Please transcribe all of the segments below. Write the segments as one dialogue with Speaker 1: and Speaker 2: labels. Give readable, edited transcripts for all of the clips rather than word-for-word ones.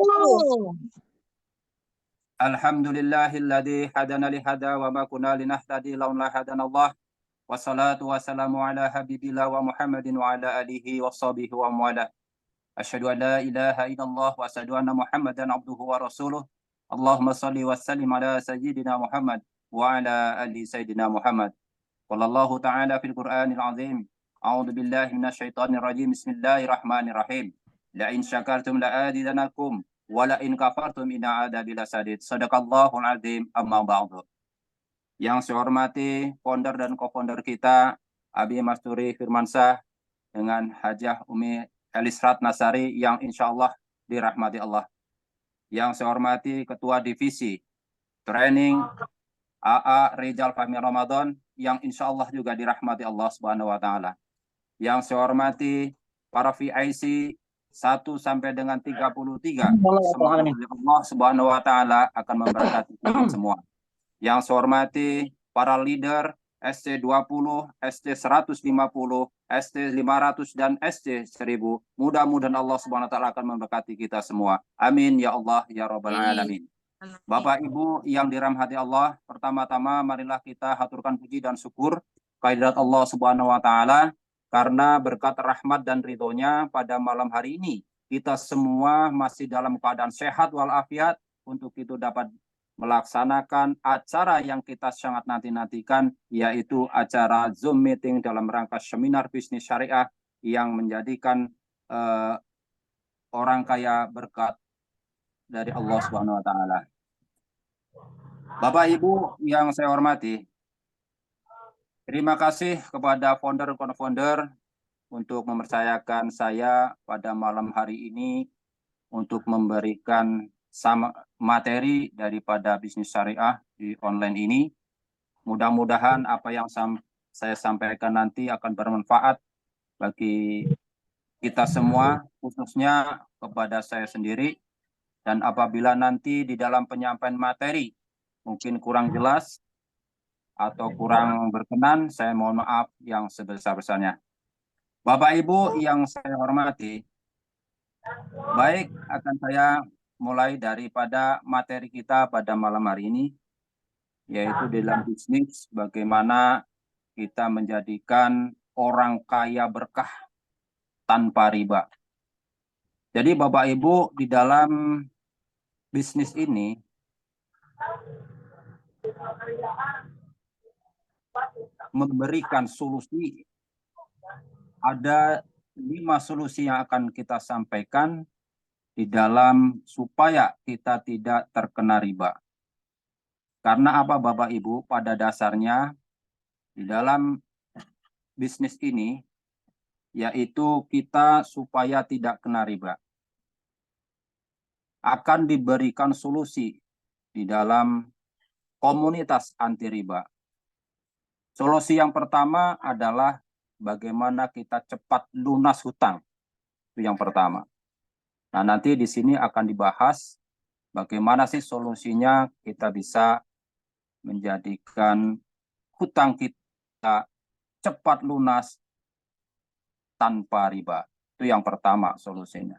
Speaker 1: Terus.
Speaker 2: Alhamdulillahilladzi hadana lihada wa ma kunna linahtadi laula hadanallah. Wassalatu wassalamu ala habibillah wa Muhammadin wa ala alihi wa sahbihi wa muwala. Asyhadu an la ilaha illallah wa asyhadu anna Muhammadan abduhu wa rasuluh. Allahumma salli wa sallim ala sayyidina Muhammad wa ala ali sayyidina Muhammad. Wallahu ta'ala fil Qur'anil azim. A'udzu billahi minasyaitonir rajim. Bismillahirrahmanirrahim. La in syakartum la azidanakum wa la in kafartum inna adabi lasadid. Shadaqallahul azim. Amma ba'du. Yang saya hormati founder dan co-founder kita Abi Masturi Firmansyah dengan Hajah Umi Elisrat Nasari yang insya Allah dirahmati Allah. Yang saya hormati Ketua Divisi Training AA Rijal Fahmi Ramadan yang insya Allah juga dirahmati Allah Subhanahu wa Ta'ala. Yang saya hormati para VIC 1 sampai dengan 33. Semoga Allah Subhanahu wa Ta'ala akan memberkati kita semua. Yang saya hormati para leader SC20, SC150, SC500 dan SC1000. Mudah-mudahan Allah Subhanahu wa Ta'ala akan memberkati kita semua. Amin ya Allah ya Rabbal alamin. Bapak Ibu yang dirahmati Allah, pertama-tama marilah kita haturkan puji dan syukur kehadirat Allah Subhanahu wa Ta'ala karena berkat rahmat dan ridhonya pada malam hari ini kita semua masih dalam keadaan sehat walafiat untuk itu dapat melaksanakan acara yang kita sangat nanti-nantikan, yaitu acara Zoom meeting dalam rangka seminar bisnis syariah yang menjadikan orang kaya berkat dari Allah Subhanahu wa Ta'ala. Bapak Ibu yang saya hormati, terima kasih kepada founder-founder untuk mempercayakan saya pada malam hari ini untuk memberikan materi daripada bisnis syariah di online ini. Mudah-mudahan apa yang saya sampaikan nanti akan bermanfaat bagi kita semua, khususnya kepada saya sendiri. Dan apabila nanti di dalam penyampaian materi mungkin kurang jelas atau kurang berkenan, saya mohon maaf yang sebesar-besarnya. Bapak Ibu yang saya hormati, baik akan saya mulai daripada materi kita pada malam hari ini, yaitu dalam bisnis bagaimana kita menjadikan orang kaya berkah tanpa riba. Jadi Bapak Ibu di dalam bisnis ini memberikan solusi. Ada 5 solusi yang akan kita sampaikan di dalam supaya kita tidak terkena riba. Karena apa Bapak Ibu? Pada dasarnya di dalam bisnis ini yaitu kita supaya tidak kena riba akan diberikan solusi di dalam komunitas anti riba. Solusi yang pertama adalah bagaimana kita cepat lunas hutang. Itu yang pertama. Nah, nanti di sini akan dibahas bagaimana sih solusinya kita bisa menjadikan hutang kita cepat lunas tanpa riba. Itu yang pertama solusinya.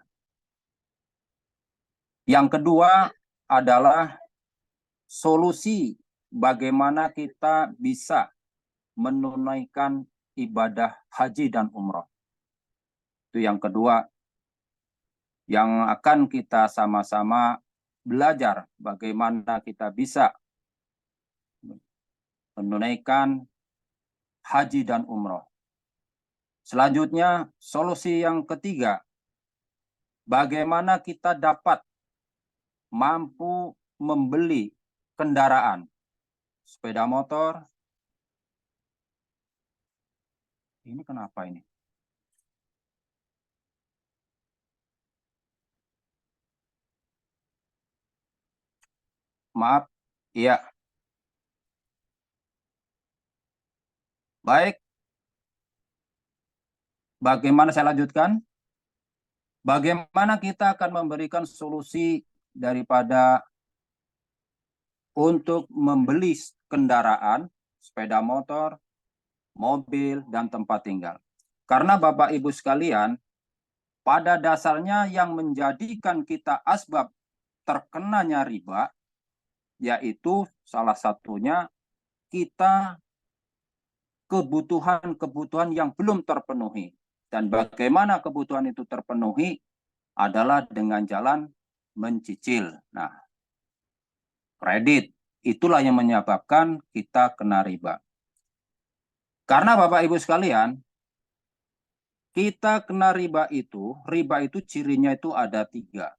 Speaker 2: Yang kedua adalah solusi bagaimana kita bisa menunaikan ibadah haji dan umroh. Itu yang kedua yang akan kita sama-sama belajar bagaimana kita bisa menunaikan haji dan umroh. Selanjutnya, solusi yang ketiga, bagaimana kita dapat mampu membeli kendaraan, sepeda motor. Ini kenapa ini? Maaf, iya. Baik. Bagaimana saya lanjutkan? Bagaimana kita akan memberikan solusi daripada untuk membeli kendaraan, sepeda motor, mobil, dan tempat tinggal. Karena Bapak Ibu sekalian, pada dasarnya yang menjadikan kita asbab terkenanya riba, yaitu salah satunya kita kebutuhan-kebutuhan yang belum terpenuhi. Dan bagaimana kebutuhan itu terpenuhi adalah dengan jalan mencicil. Nah, kredit itulah yang menyebabkan kita kena riba. Karena Bapak Ibu sekalian, kita kena riba itu cirinya itu ada 3.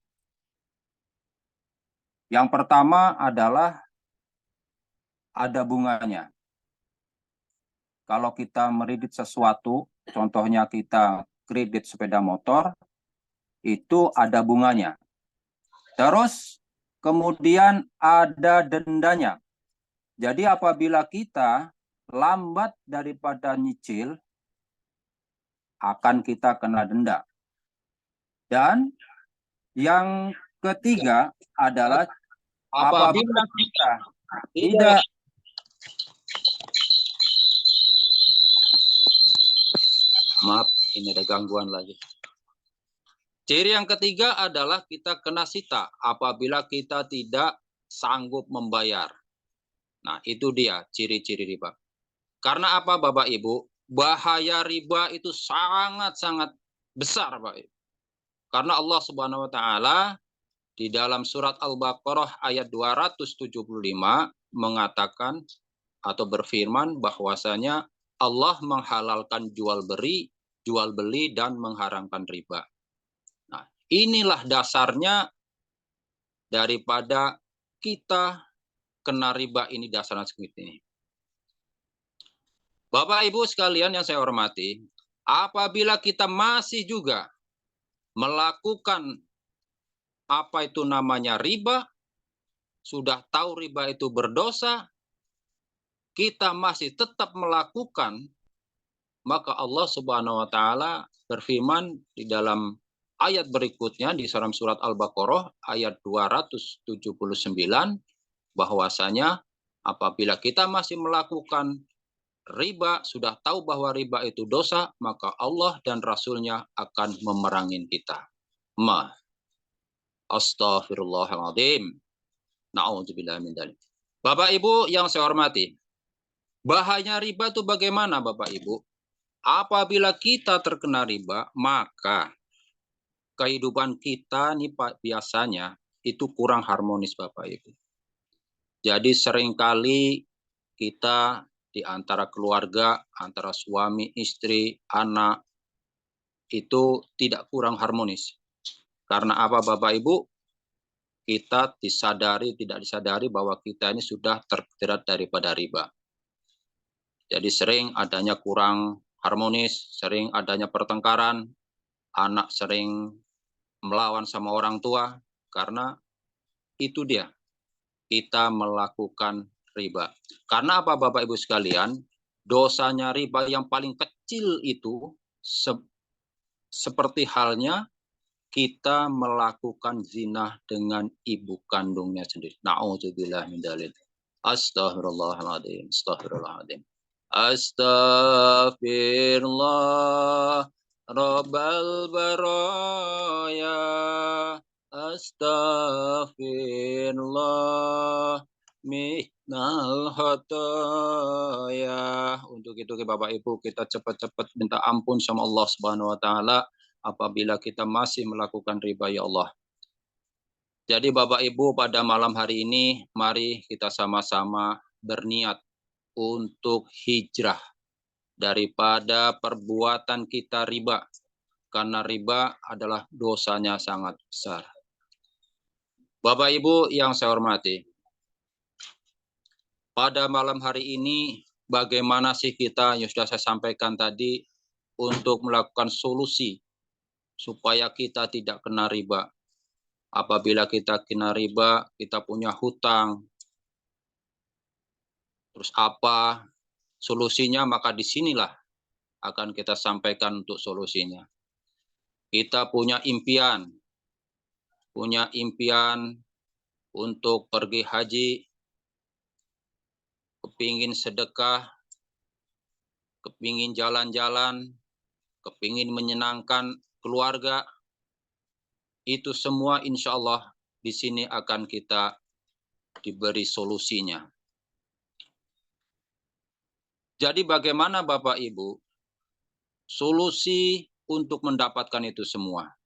Speaker 2: Yang pertama adalah ada bunganya. Kalau kita meredit sesuatu, contohnya kita kredit sepeda motor, itu ada bunganya. Terus kemudian ada dendanya. Jadi apabila kita lambat daripada nyicil, akan kita kena denda. Dan yang ketiga adalah apabila kita tidak maaf, ini ada gangguan lagi. Ciri yang ketiga adalah kita kena sita apabila kita tidak sanggup membayar. Nah, itu dia ciri-ciri riba. Karena apa Bapak Ibu? Bahaya riba itu sangat-sangat besar Pak Ibu. Karena Allah Subhanahu wa taala di dalam surat Al-Baqarah ayat 275 mengatakan atau berfirman bahwasanya Allah menghalalkan jual beli dan mengharamkan riba. Nah, inilah dasarnya daripada kita kena riba ini dasarnya seperti ini. Bapak Ibu sekalian yang saya hormati, apabila kita masih juga melakukan apa itu namanya riba, sudah tahu riba itu berdosa, kita masih tetap melakukan, maka Allah Subhanahu wa taala berfirman di dalam ayat berikutnya di dalam surat Al-Baqarah ayat 279 bahwasanya apabila kita masih melakukan riba, sudah tahu bahwa riba itu dosa, maka Allah dan Rasulnya akan memerangi kita. Astaghfirullahaladzim. Na'udzubillah min dzalik. Bapak Ibu yang saya hormati, bahaya riba itu bagaimana Bapak Ibu? Apabila kita terkena riba, maka kehidupan kita nih Pak biasanya itu kurang harmonis Bapak Ibu. Jadi seringkali kita di antara keluarga, antara suami, istri, anak, itu tidak kurang harmonis. Karena apa Bapak Ibu? Kita tidak disadari bahwa kita ini sudah terjerat daripada riba. Jadi sering adanya kurang harmonis, sering adanya pertengkaran, anak sering melawan sama orang tua, karena itu dia, kita melakukan riba. Karena apa Bapak Ibu sekalian, dosanya riba yang paling kecil itu seperti halnya kita melakukan zina dengan ibu kandungnya sendiri. Na'udzubillah min dzalik. Astaghfirullahaladzim. Astaghfirullahaladzim. Astaghfirullah Rabbal baraya. Astaghfirullah minal khataya. Untuk itu Bapak Ibu kita cepat-cepat minta ampun sama Allah Subhanahu wa taala apabila kita masih melakukan riba ya Allah. Jadi Bapak Ibu pada malam hari ini mari kita sama-sama berniat untuk hijrah daripada perbuatan kita riba. Karena riba adalah dosanya sangat besar. Bapak Ibu yang saya hormati, pada malam hari ini bagaimana sih kita yang sudah saya sampaikan tadi untuk melakukan solusi supaya kita tidak kena riba. Apabila kita kena riba, kita punya hutang. Terus apa solusinya? Maka disinilah akan kita sampaikan untuk solusinya. Kita punya impian untuk pergi haji, kepingin sedekah, kepingin jalan-jalan, kepingin menyenangkan keluarga, itu semua insya Allah di sini akan kita diberi solusinya. Jadi bagaimana Bapak Ibu solusi untuk mendapatkan itu semua?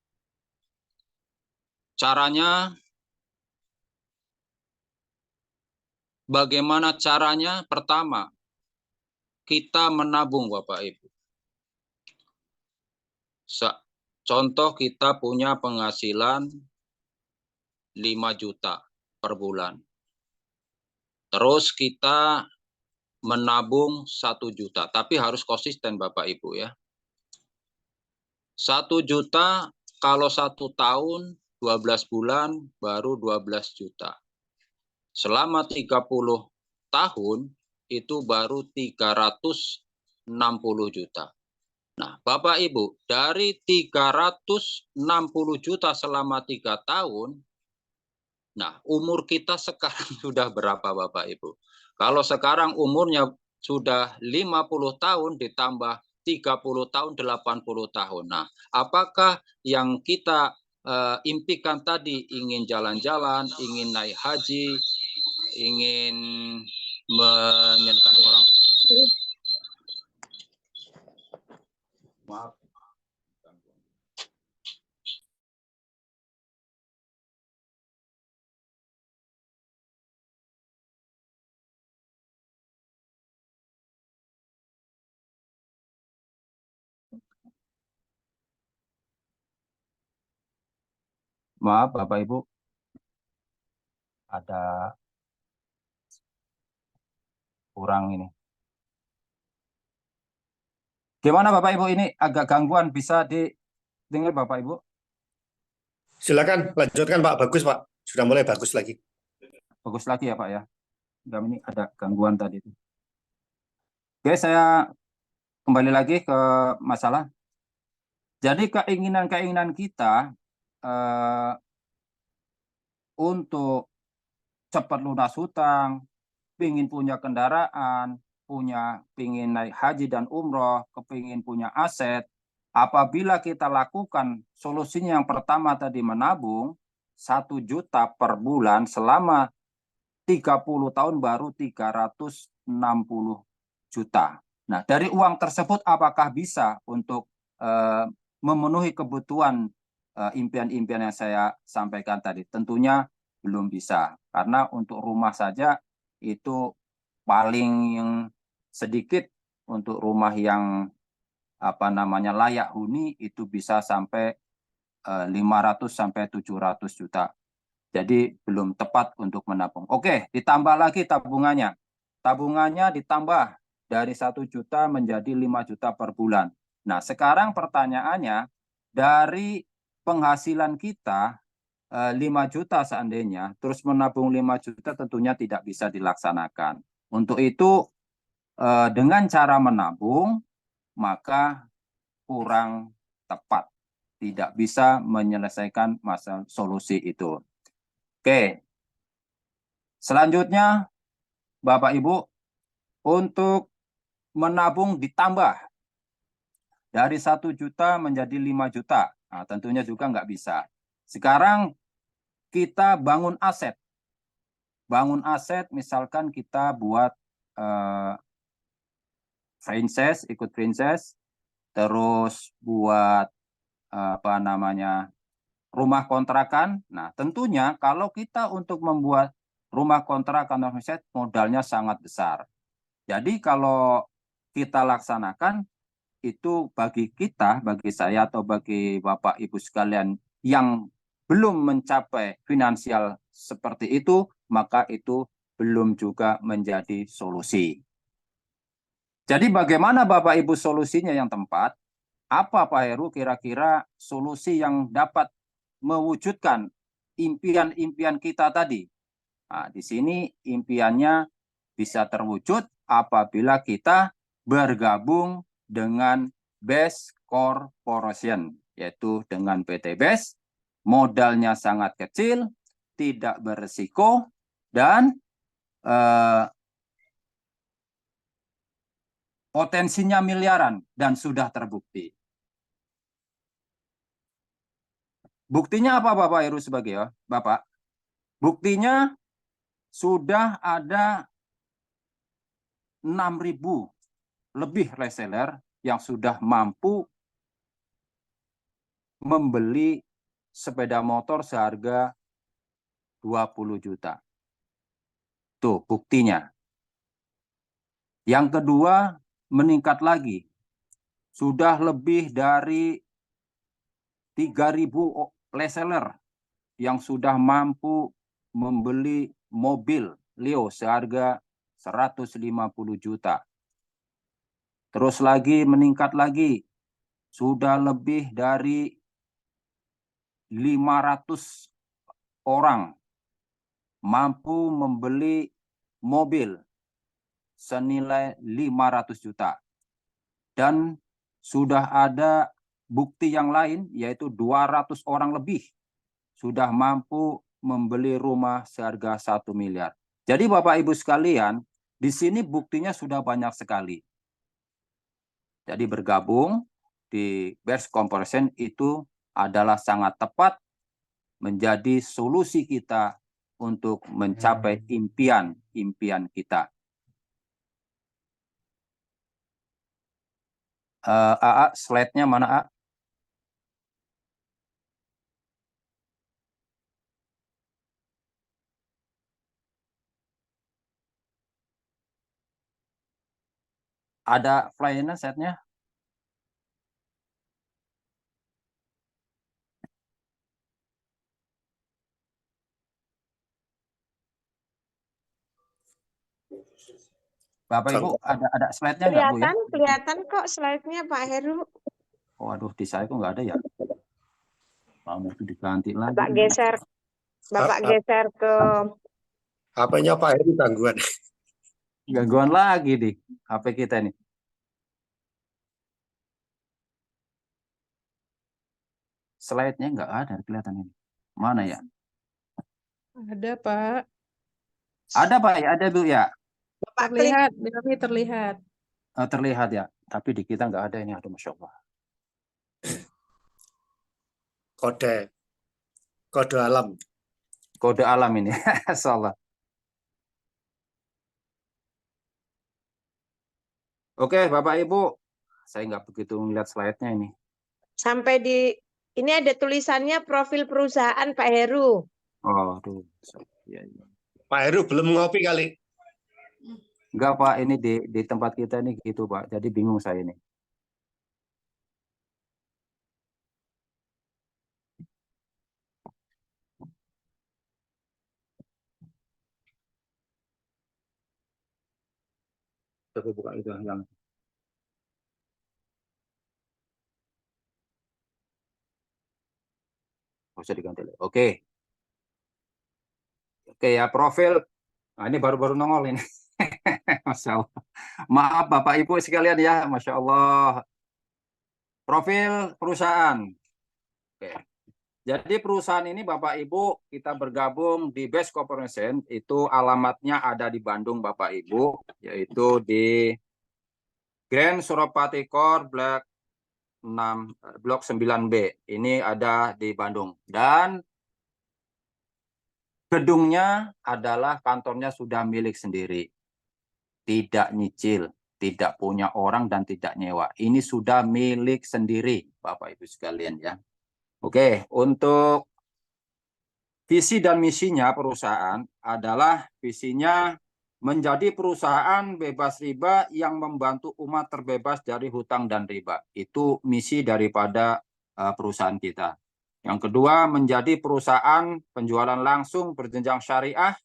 Speaker 2: Caranya, bagaimana caranya? Pertama, kita menabung Bapak Ibu. Contoh kita punya penghasilan 5 juta per bulan. Terus kita menabung 1 juta, tapi harus konsisten Bapak Ibu ya. 1 juta kalau 1 tahun 12 bulan baru 12 juta. Selama 30 tahun itu baru 360 juta. Nah, Bapak Ibu, dari 360 juta selama 3 tahun, nah umur kita sekarang sudah berapa Bapak Ibu? Kalau sekarang umurnya sudah 50 tahun ditambah 30 tahun, 80 tahun. Nah, apakah yang kita impikan tadi, ingin jalan-jalan, ingin naik haji, ingin menyenangkan orang. Maaf. Maaf Bapak Ibu, ada kurang ini. Gimana Bapak Ibu, ini agak gangguan, bisa didengar Bapak Ibu?
Speaker 1: Silakan lanjutkan Pak, bagus Pak, sudah mulai bagus lagi.
Speaker 2: Bagus lagi ya Pak ya. Ini ada gangguan tadi itu. Oke, saya kembali lagi ke masalah. Jadi keinginan-keinginan kita untuk cepat lunas hutang, pingin punya kendaraan, pingin naik haji dan umroh, kepingin punya aset. Apabila kita lakukan solusinya yang pertama tadi, menabung 1 juta per bulan selama 30 tahun baru 360 juta. Nah, dari uang tersebut apakah bisa untuk memenuhi kebutuhan impian-impian yang saya sampaikan tadi? Tentunya belum bisa, karena untuk rumah saja itu paling sedikit, untuk rumah yang layak huni itu bisa sampai 500 sampai 700 juta. Jadi belum tepat untuk menabung. Oke, ditambah lagi tabungannya. Tabungannya ditambah dari 1 juta menjadi 5 juta per bulan. Nah, sekarang pertanyaannya, dari penghasilan kita 5 juta seandainya, terus menabung 5 juta tentunya tidak bisa dilaksanakan. Untuk itu, dengan cara menabung, maka kurang tepat. Tidak bisa menyelesaikan masalah solusi itu. Oke, selanjutnya Bapak Ibu, untuk menabung ditambah dari 1 juta menjadi 5 juta. Nah, tentunya juga nggak bisa. Sekarang kita bangun aset. Bangun aset, misalkan kita buat franchise, ikut franchise, terus buat rumah kontrakan. Nah, tentunya kalau kita untuk membuat rumah kontrakan, modalnya sangat besar. Jadi kalau kita laksanakan, itu bagi kita, bagi saya atau bagi Bapak Ibu sekalian yang belum mencapai finansial seperti itu, maka itu belum juga menjadi solusi. Jadi bagaimana Bapak Ibu solusinya yang tepat? Apa Pak Heru kira-kira solusi yang dapat mewujudkan impian-impian kita tadi? Nah, di sini impiannya bisa terwujud apabila kita bergabung dengan BES Corporation, yaitu dengan PT BES, modalnya sangat kecil, tidak berisiko, dan potensinya miliaran dan sudah terbukti. Buktinya apa Bapak Heru sebagai ya, Bapak? Buktinya sudah ada 6.000 lebih reseller yang sudah mampu membeli sepeda motor seharga 20 juta. Tuh buktinya. Yang kedua, meningkat lagi. Sudah lebih dari 3.000 reseller yang sudah mampu membeli mobil Leo seharga 150 juta. Terus lagi meningkat lagi. Sudah lebih dari 500 orang mampu membeli mobil senilai 500 juta. Dan sudah ada bukti yang lain, yaitu 200 orang lebih sudah mampu membeli rumah seharga 1 miliar. Jadi Bapak Ibu sekalian, di sini buktinya sudah banyak sekali. Jadi bergabung di Best Comparison itu adalah sangat tepat menjadi solusi kita untuk mencapai impian-impian kita. AA, slide-nya mana, A? Ada flyer-nya, set-nya? Bapak Ibu, ada slide-nya nggak, Bu, ya?
Speaker 3: Kelihatan kok slide-nya Pak Heru.
Speaker 2: Waduh, di saya kok nggak ada ya? Mau itu diganti lagi.
Speaker 3: Bapak geser ke
Speaker 1: HP-nya Pak Heru gangguan.
Speaker 2: Gangguan lagi di HP kita ini. Slide-nya nggak ada kelihatan ini. Mana ya?
Speaker 4: Ada, Pak.
Speaker 2: Ada, Pak, ya? Ada, Bu, ya?
Speaker 4: Terlihat, ini terlihat.
Speaker 2: Terlihat ya, tapi di kita nggak ada ini. Aduh, Masya Allah.
Speaker 1: Kode alam.
Speaker 2: Kode alam ini. Salah. Oke, Bapak Ibu. Saya nggak begitu melihat slide-nya ini.
Speaker 3: sampai di ini ada tulisannya profil perusahaan Pak Heru.
Speaker 2: Oh, aduh. Ya, ya.
Speaker 1: Pak Heru belum ngopi kali.
Speaker 2: Enggak, Pak, ini di tempat kita ini gitu, Pak. Jadi bingung saya ini. Coba buka itu yang bisa diganti. Oke. Oke ya, profil. Nah, ini baru-baru nongol ini. Masya Allah. Maaf Bapak Ibu sekalian ya, Masya Allah. Profil perusahaan. Oke. Jadi perusahaan ini Bapak Ibu kita bergabung di Best Corporation, itu alamatnya ada di Bandung Bapak Ibu, yaitu di Grand Suropati Core Blok 9B. Ini ada di Bandung. Dan gedungnya adalah kantornya sudah milik sendiri. Tidak nyicil, tidak punya orang dan tidak nyewa. Ini sudah milik sendiri Bapak Ibu sekalian ya. Oke, untuk visi dan misinya perusahaan adalah visinya menjadi perusahaan bebas riba yang membantu umat terbebas dari hutang dan riba. Itu misi daripada perusahaan kita. Yang kedua, menjadi perusahaan penjualan langsung berjenjang syariah.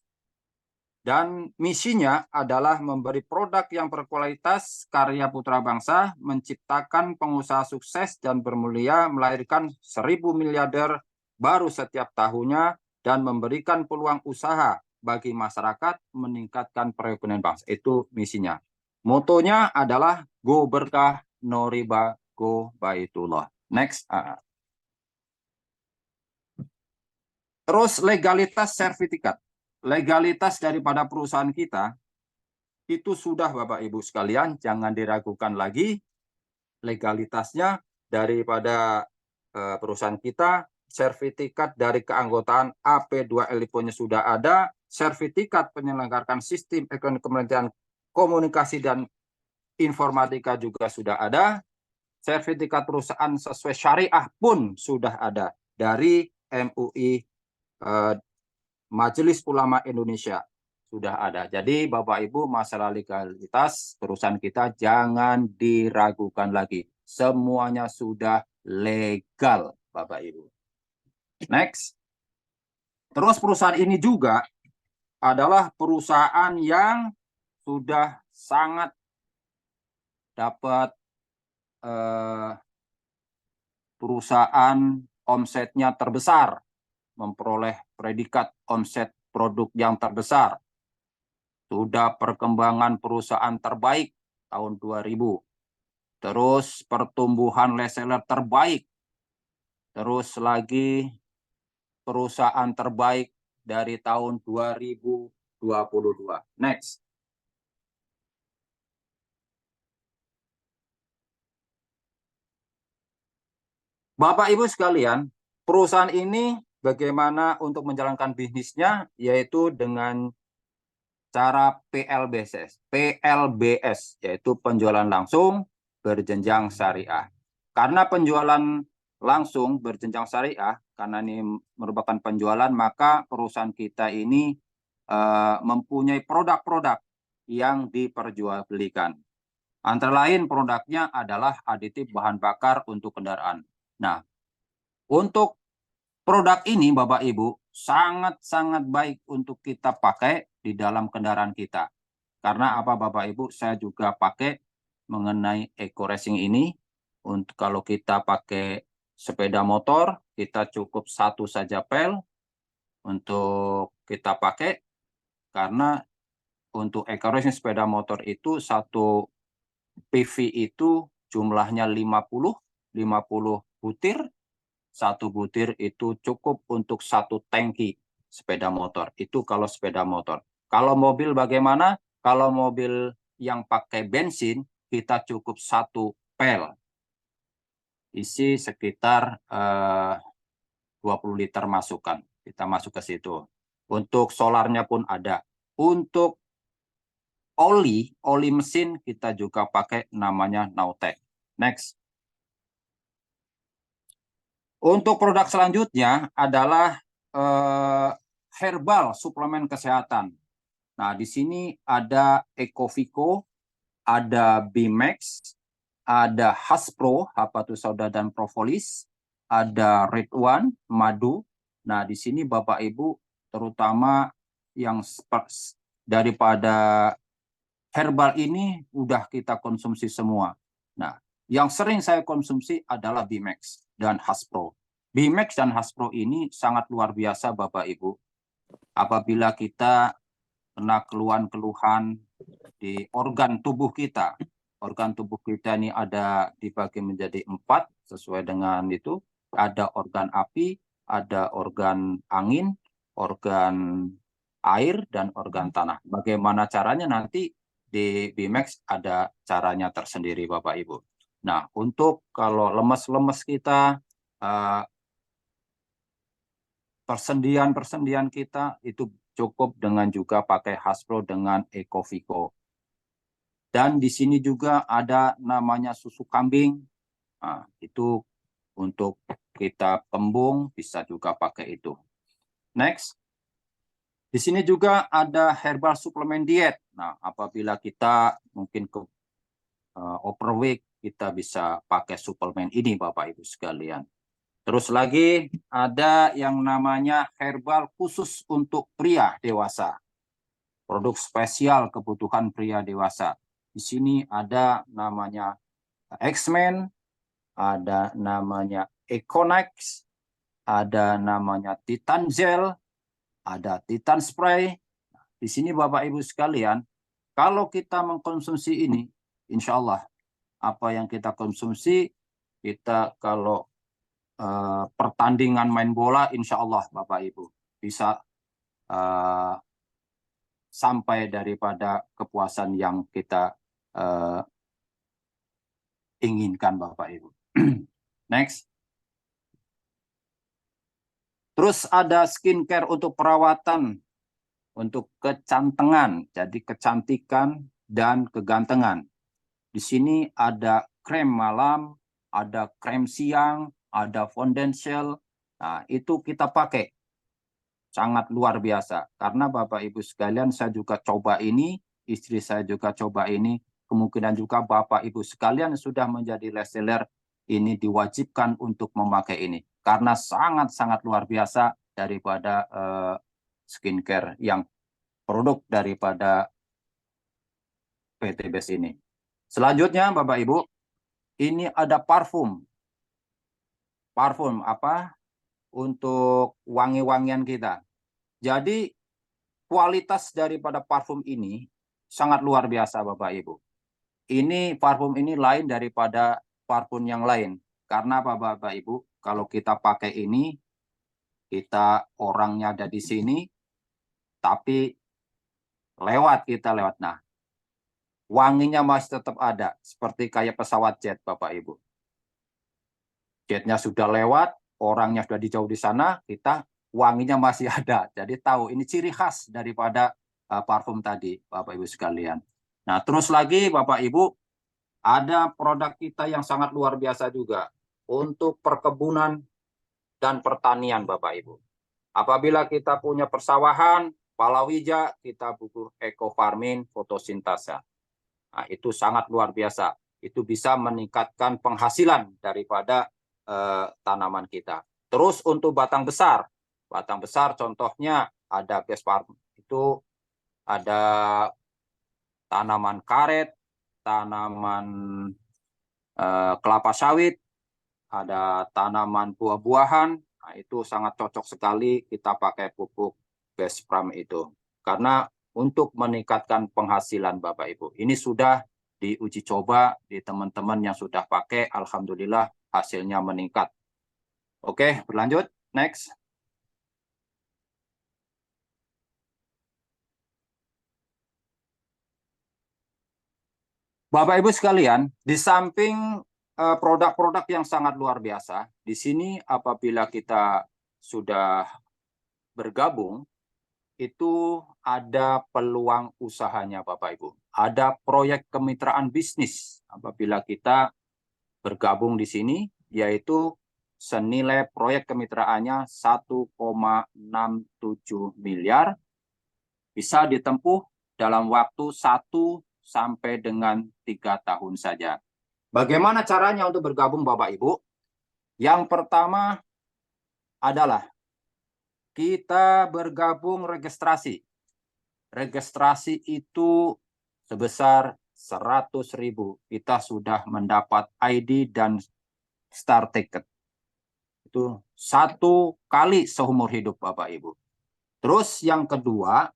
Speaker 2: Dan misinya adalah memberi produk yang berkualitas, karya putra bangsa, menciptakan pengusaha sukses dan bermulia, melahirkan 1.000 miliarder baru setiap tahunnya, dan memberikan peluang usaha bagi masyarakat, meningkatkan perekonomian bangsa. Itu misinya. Motonya adalah Go Berkah, No Riba, Go Baitullah. Next. Terus legalitas sertifikat. Legalitas daripada perusahaan kita itu sudah Bapak Ibu sekalian, jangan diragukan lagi legalitasnya daripada perusahaan kita sertifikat dari keanggotaan AP2LIPO-nya sudah ada, sertifikat penyelenggaraan sistem elektronik Kementerian Komunikasi dan Informatika juga sudah ada, sertifikat perusahaan sesuai syariah pun sudah ada dari MUI Majelis Ulama Indonesia sudah ada. Jadi Bapak Ibu, masalah legalitas perusahaan kita jangan diragukan lagi. Semuanya sudah legal, Bapak Ibu. Next. Terus perusahaan ini juga adalah perusahaan yang sudah sangat dapat perusahaan omsetnya terbesar, memperoleh predikat omset produk yang terbesar. Sudah perkembangan perusahaan terbaik tahun 2000. Terus pertumbuhan reseller terbaik. Terus lagi perusahaan terbaik dari tahun 2022. Next. Bapak Ibu sekalian, perusahaan ini bagaimana untuk menjalankan bisnisnya, yaitu dengan cara PLBS, yaitu penjualan langsung berjenjang syariah. Karena penjualan langsung berjenjang syariah, karena ini merupakan penjualan, maka perusahaan kita ini mempunyai produk-produk yang diperjualbelikan. Antara lain produknya adalah aditif bahan bakar untuk kendaraan. Nah, untuk produk ini Bapak Ibu sangat-sangat baik untuk kita pakai di dalam kendaraan kita. Karena apa Bapak Ibu, saya juga pakai mengenai Eco Racing ini. Untuk kalau kita pakai sepeda motor, kita cukup satu saja pel untuk kita pakai. Karena untuk Eco Racing sepeda motor itu satu PV itu jumlahnya 50 butir. Satu butir itu cukup untuk satu tangki sepeda motor. Itu kalau sepeda motor. Kalau mobil bagaimana? Kalau mobil yang pakai bensin, kita cukup satu pel. Isi sekitar 20 liter masukan. Kita masuk ke situ. Untuk solarnya pun ada. Untuk oli mesin kita juga pakai namanya Nautech. Next. Untuk produk selanjutnya adalah herbal suplemen kesehatan. Nah, di sini ada Ecovico, ada Bimax, ada Haspro, Habatus Sauda dan Propolis, ada Red One, madu. Nah, di sini Bapak Ibu terutama yang daripada herbal ini udah kita konsumsi semua. Nah, yang sering saya konsumsi adalah Bimax dan Haspro. Bimax dan Haspro ini sangat luar biasa Bapak Ibu. Apabila kita kena keluhan-keluhan di organ tubuh kita. Organ tubuh kita ini ada dibagi menjadi 4 sesuai dengan itu. Ada organ api, ada organ angin, organ air, dan organ tanah. Bagaimana caranya nanti di Bimax ada caranya tersendiri Bapak Ibu. Nah, untuk kalau lemes-lemes kita, persendian kita itu cukup dengan juga pakai Haspro dengan Ecovico. Dan di sini juga ada namanya susu kambing. Nah, itu untuk kita kembung bisa juga pakai itu. Next. Di sini juga ada herbal suplemen diet. Nah, apabila kita mungkin ke overweight, kita bisa pakai suplemen ini Bapak Ibu sekalian. Terus lagi ada yang namanya herbal khusus untuk pria dewasa. Produk spesial kebutuhan pria dewasa. Di sini ada namanya X-Men, ada namanya Econex, ada namanya Titan Gel, ada Titan Spray. Di sini Bapak Ibu sekalian, kalau kita mengkonsumsi ini, insya Allah apa yang kita konsumsi, kita kalau pertandingan main bola, insya Allah Bapak Ibu bisa sampai daripada kepuasan yang kita inginkan Bapak Ibu. Next. Terus ada skincare untuk perawatan, untuk kecantengan, jadi kecantikan dan kegantengan. Di sini ada krem malam, ada krem siang, ada foundation. Nah, itu kita pakai. Sangat luar biasa. Karena Bapak Ibu sekalian, saya juga coba ini, istri saya juga coba ini, kemungkinan juga Bapak Ibu sekalian sudah menjadi reseller, ini diwajibkan untuk memakai ini. Karena sangat-sangat luar biasa daripada skincare yang produk daripada PT Best ini. Selanjutnya Bapak Ibu, ini ada parfum. Parfum apa? Untuk wangi-wangian kita. Jadi kualitas daripada parfum ini sangat luar biasa Bapak Ibu. Ini parfum ini lain daripada parfum yang lain. Karena apa Bapak Ibu? Kalau kita pakai ini, kita orangnya ada di sini, tapi kita lewat. Nah, wanginya masih tetap ada, seperti kayak pesawat jet Bapak Ibu. Jetnya sudah lewat, orangnya sudah dijauh di sana, kita wanginya masih ada. Jadi tahu, ini ciri khas daripada parfum tadi Bapak Ibu sekalian. Nah, terus lagi Bapak Ibu, ada produk kita yang sangat luar biasa juga untuk perkebunan dan pertanian Bapak Ibu. Apabila kita punya persawahan, palawija, kita butuh eco farming fotosintasa. Nah, itu sangat luar biasa. Itu bisa meningkatkan penghasilan daripada tanaman kita. Terus untuk batang besar contohnya ada best farm, itu ada tanaman karet, tanaman kelapa sawit, ada tanaman buah-buahan. Nah, itu sangat cocok sekali kita pakai pupuk best farm itu. Karena untuk meningkatkan penghasilan Bapak Ibu. Ini sudah diuji coba di teman-teman yang sudah pakai, alhamdulillah hasilnya meningkat. Oke, berlanjut. Next. Bapak Ibu sekalian, di samping produk-produk yang sangat luar biasa, di sini apabila kita sudah bergabung, itu ada peluang usahanya Bapak Ibu. Ada proyek kemitraan bisnis apabila kita bergabung di sini, yaitu senilai proyek kemitraannya 1,67 miliar, bisa ditempuh dalam waktu 1 sampai dengan 3 tahun saja. Bagaimana caranya untuk bergabung Bapak Ibu? Yang pertama adalah kita bergabung registrasi. Registrasi itu sebesar 100.000. Kita sudah mendapat ID dan Star Ticket. Itu 1 kali seumur hidup Bapak Ibu. Terus yang kedua,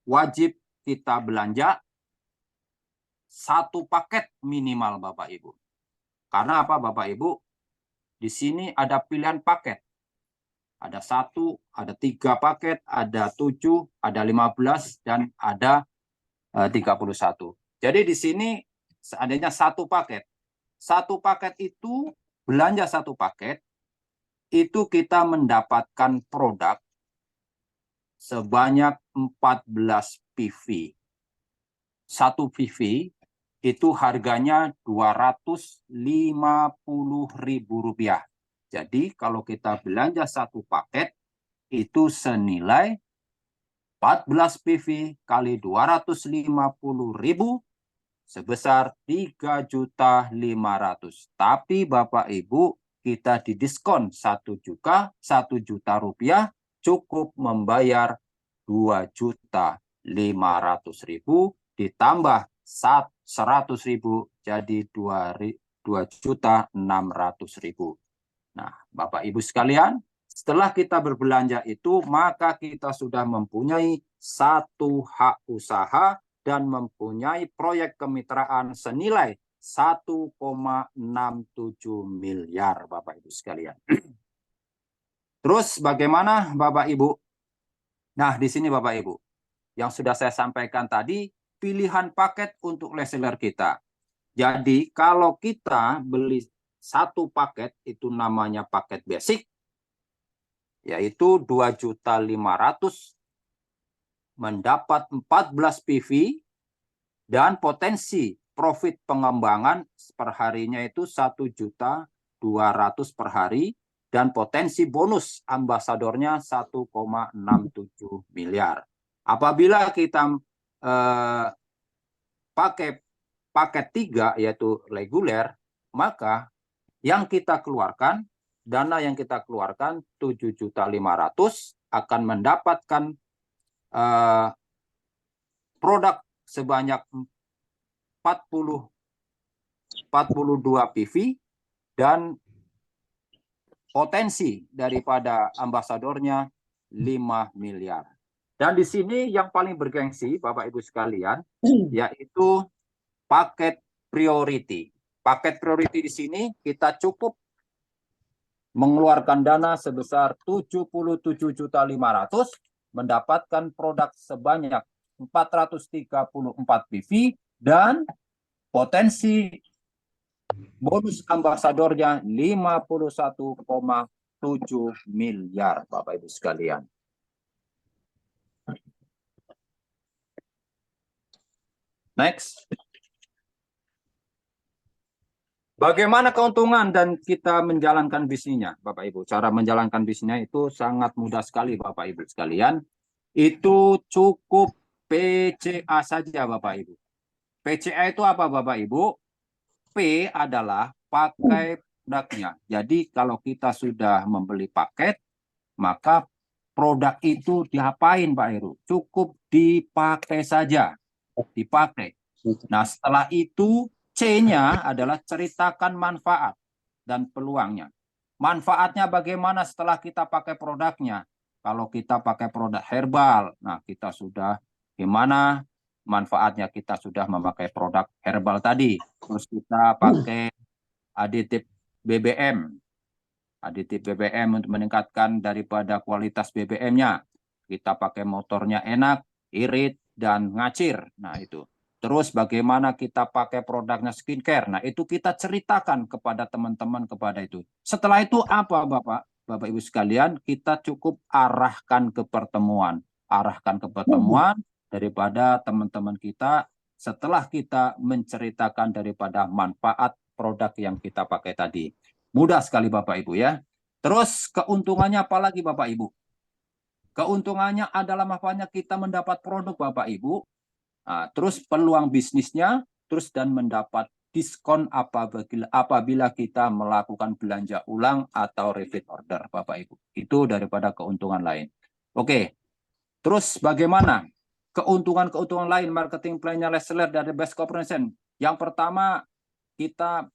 Speaker 2: wajib kita belanja 1 paket minimal Bapak Ibu. Karena apa Bapak Ibu? Di sini ada pilihan paket. Ada 1, ada 3 paket, ada 7, ada 15, dan ada 31. Jadi di sini seandainya 1 paket. 1 paket itu, belanja 1 paket, itu kita mendapatkan produk sebanyak 14 PV. 1 PV itu harganya Rp250.000. Jadi kalau kita belanja 1 paket itu senilai 14 PV kali 250.000 sebesar 3.500.000. Tapi Bapak Ibu, kita didiskon 1 juta rupiah, cukup membayar 2.500.000 ditambah 100.000 jadi 2.600.000. Nah, Bapak Ibu sekalian, setelah kita berbelanja itu, maka kita sudah mempunyai 1 hak usaha dan mempunyai proyek kemitraan senilai 1,67 miliar Bapak Ibu sekalian. Terus bagaimana Bapak Ibu? Nah, di sini Bapak Ibu, yang sudah saya sampaikan tadi, pilihan paket untuk reseller kita. Jadi kalau kita beli 1 paket, itu namanya paket basic, yaitu 2.500.000 mendapat 14 PV dan potensi profit pengembangan per harinya itu 1.200.000 per hari dan potensi bonus ambasadornya 1,67 miliar. Apabila kita pakai paket 3 yaitu reguler, maka yang kita keluarkan, dana yang kita keluarkan 7.500.000 akan mendapatkan produk sebanyak 42 PV dan potensi daripada ambasadornya 5 miliar. Dan di sini yang paling bergengsi Bapak Ibu sekalian yaitu paket priority. Paket priority di sini kita cukup mengeluarkan dana sebesar 77.500.000 mendapatkan produk sebanyak 434 PV dan potensi bonus ambasadornya 51,7 miliar Bapak Ibu sekalian. Next. Bagaimana keuntungan dan kita menjalankan bisnisnya, Bapak Ibu? Cara menjalankan bisnisnya itu sangat mudah sekali, Bapak Ibu sekalian. Itu cukup PCA saja, Bapak Ibu. PCA itu apa, Bapak Ibu? P adalah pakai produknya. Jadi kalau kita sudah membeli paket, maka produk itu diapain, Pak Heru? Cukup dipakai saja. Dipakai. Nah, setelah itu C-nya adalah ceritakan manfaat dan peluangnya. Manfaatnya bagaimana setelah kita pakai produknya? Kalau kita pakai produk herbal, nah kita sudah gimana manfaatnya? Kita sudah memakai produk herbal tadi. Terus kita pakai aditif BBM. Aditif BBM untuk meningkatkan daripada kualitas BBM-nya. Kita pakai motornya enak, irit, dan ngacir. Nah itu. Terus bagaimana kita pakai produknya skincare. Nah itu kita ceritakan kepada teman-teman kepada itu. Setelah itu apa Bapak Ibu sekalian? Kita cukup arahkan ke pertemuan. Arahkan ke pertemuan daripada teman-teman kita setelah kita menceritakan daripada manfaat produk yang kita pakai tadi. Mudah sekali Bapak Ibu ya. Terus keuntungannya apa lagi Bapak Ibu? Keuntungannya adalah makanya kita mendapat produk Bapak Ibu. Nah, terus peluang bisnisnya, terus dan mendapat diskon apabila kita melakukan belanja ulang atau repeat order, Bapak Ibu. Itu daripada keuntungan lain. Oke, terus bagaimana keuntungan-keuntungan lain marketing plan-nya Lesler dari Best Corporation? Yang pertama, kita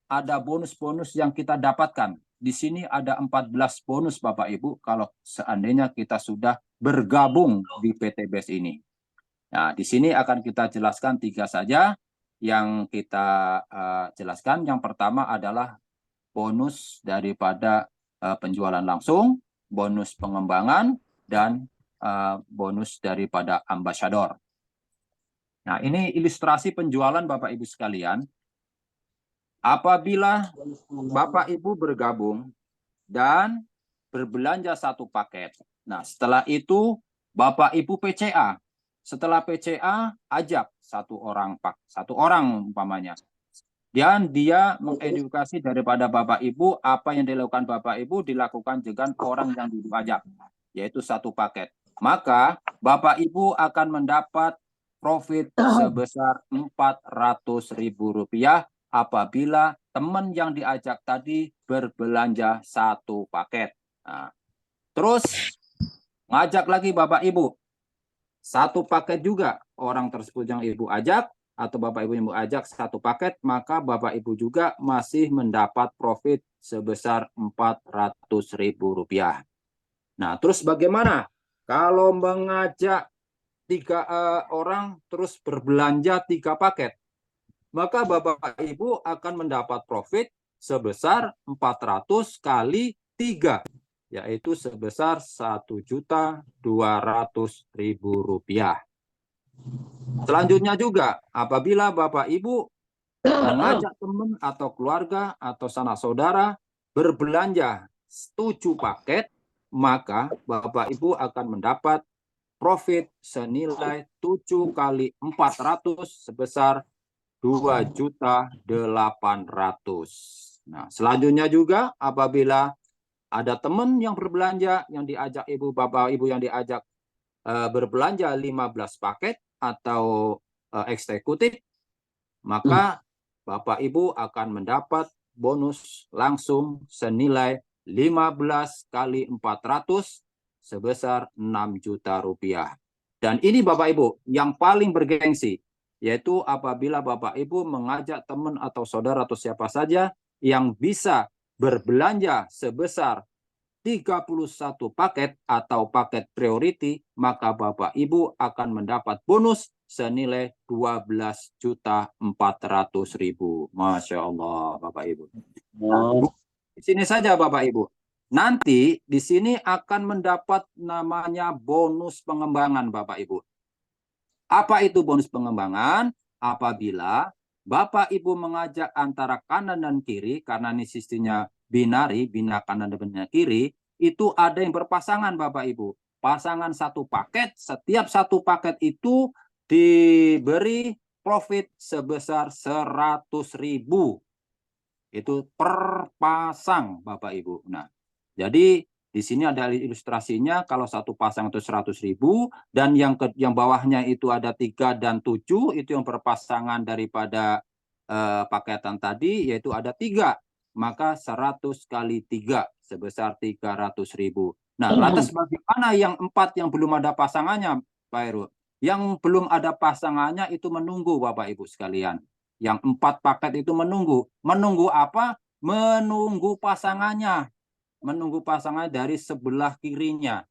Speaker 2: ada bonus-bonus yang kita dapatkan. Di sini ada 14 bonus, Bapak Ibu, kalau seandainya kita sudah bergabung di PT BEST ini. Nah, di sini akan kita jelaskan 3 saja yang kita jelaskan. Yang pertama adalah bonus daripada penjualan langsung, bonus pengembangan, dan bonus daripada ambasador. Nah, ini ilustrasi penjualan Bapak Ibu sekalian. Apabila Bapak Ibu bergabung dan berbelanja 1 paket. Nah, setelah itu Bapak Ibu PCA. Setelah PCA, ajak satu orang umpamanya. Dan dia mengedukasi daripada Bapak Ibu, apa yang dilakukan Bapak Ibu dilakukan dengan orang yang diajak, yaitu 1 paket. Maka Bapak Ibu akan mendapat profit sebesar Rp400.000 apabila teman yang diajak tadi berbelanja 1 paket. Nah, terus ngajak lagi Bapak Ibu. 1 paket juga orang tersebut yang Ibu ajak atau Bapak Ibu yang Ibu ajak 1 paket, maka Bapak Ibu juga masih mendapat profit sebesar Rp400.000. Nah, terus bagaimana kalau mengajak 3 orang terus berbelanja 3 paket? Maka Bapak Ibu akan mendapat profit sebesar 400 kali 3. Yaitu sebesar Rp1.200.000. Selanjutnya juga, apabila Bapak Ibu mengajak teman atau keluarga atau sanak saudara berbelanja 7 paket, maka Bapak Ibu akan mendapat profit senilai 7 kali 400 sebesar 2.800.000. Nah, selanjutnya juga apabila ada teman yang berbelanja yang diajak Bapak Ibu yang diajak berbelanja 15 paket atau eksekutif, maka Bapak Ibu akan mendapat bonus langsung senilai 15 kali 400 sebesar 6 juta rupiah. Dan ini Bapak Ibu yang paling bergengsi, yaitu apabila Bapak Ibu mengajak teman atau saudara atau siapa saja yang bisa berbelanja sebesar 31 paket atau paket priority, maka Bapak Ibu akan mendapat bonus senilai 12.400.000. Masya Allah, Bapak Ibu. Nah, di sini saja Bapak Ibu. Nanti di sini akan mendapat namanya bonus pengembangan Bapak Ibu. Apa itu bonus pengembangan? Apabila Bapak Ibu mengajak antara kanan dan kiri, karena ini sistemnya binari, bina kanan dan bina kiri, itu ada yang berpasangan Bapak Ibu. Pasangan satu paket, setiap satu paket itu diberi profit sebesar 100.000. Itu per pasang Bapak Ibu. Nah, jadi di sini ada ilustrasinya, kalau satu pasang itu 100.000, dan yang bawahnya itu ada 3 dan 7, itu yang berpasangan daripada paketan tadi, yaitu ada 3. Maka 100 kali 3 sebesar 300.000. Nah, lantas bagaimana yang 4 yang belum ada pasangannya, Pak Heru? Yang belum ada pasangannya itu menunggu Bapak Ibu sekalian. Yang 4 paket itu menunggu. Menunggu apa? Menunggu pasangannya. Menunggu pasangan dari sebelah kirinya.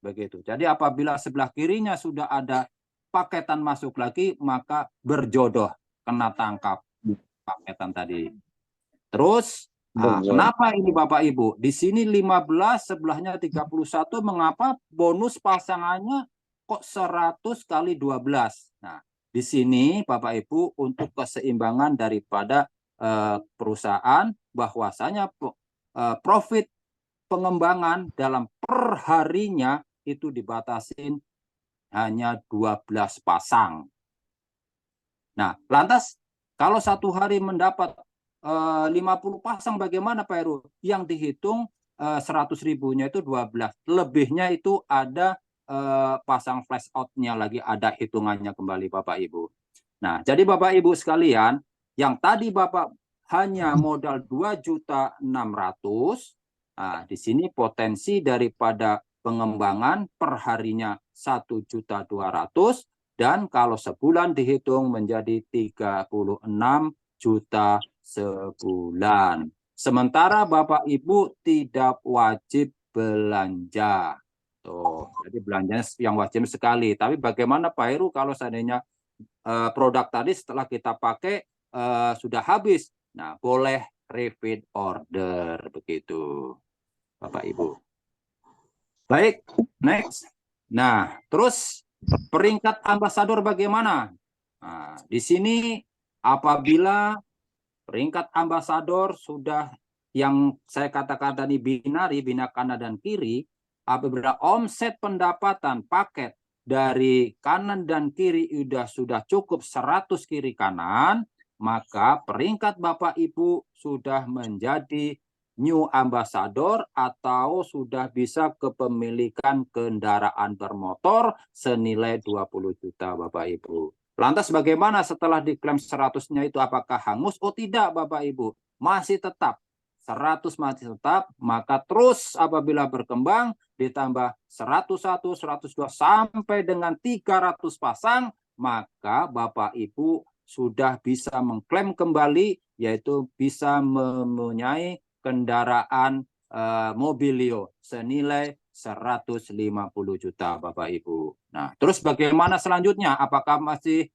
Speaker 2: Begitu. Jadi apabila sebelah kirinya sudah ada paketan masuk lagi, maka berjodoh, kena tangkap paketan tadi. Terus, kenapa ini Bapak Ibu? Di sini 15, sebelahnya 31, mengapa bonus pasangannya kok 100 kali 12? Nah, di sini Bapak Ibu untuk keseimbangan daripada perusahaan, bahwasanya profit pengembangan dalam perharinya itu dibatasin hanya 12 pasang. Nah, lantas kalau satu hari mendapat 50 pasang bagaimana Pak Heru? Yang dihitung 100.000-nya itu 12. Lebihnya itu ada pasang flash out-nya lagi, ada hitungannya kembali Bapak Ibu. Nah, jadi Bapak Ibu sekalian, yang tadi Bapak hanya modal 2.600.000, nah, di sini potensi daripada pengembangan perharinya 1.200.000, dan kalau sebulan dihitung menjadi 36 juta sebulan. Sementara Bapak Ibu tidak wajib belanja. Tuh, jadi belanjanya yang wajib sekali. Tapi bagaimana Pak Heru kalau seandainya produk tadi setelah kita pakai sudah habis? Nah, boleh repeat order begitu, Bapak Ibu. Baik, next. Nah, terus peringkat ambasador bagaimana? Nah, di sini apabila peringkat ambasador sudah yang saya katakan tadi binari, bina kanan dan kiri, apabila omset pendapatan paket dari kanan dan kiri sudah cukup 100 kiri kanan, maka peringkat Bapak Ibu sudah menjadi new ambassador atau sudah bisa kepemilikan kendaraan bermotor senilai 20 juta Bapak Ibu. Lantas bagaimana setelah diklaim 100-nya itu, apakah hangus? Oh tidak Bapak Ibu, masih tetap 100 masih tetap, maka terus apabila berkembang ditambah 101, 102 sampai dengan 300 pasang, maka Bapak Ibu sudah bisa mengklaim kembali, yaitu bisa mempunyai kendaraan Mobilio senilai 150 juta Bapak Ibu. Nah, terus bagaimana selanjutnya? Apakah masih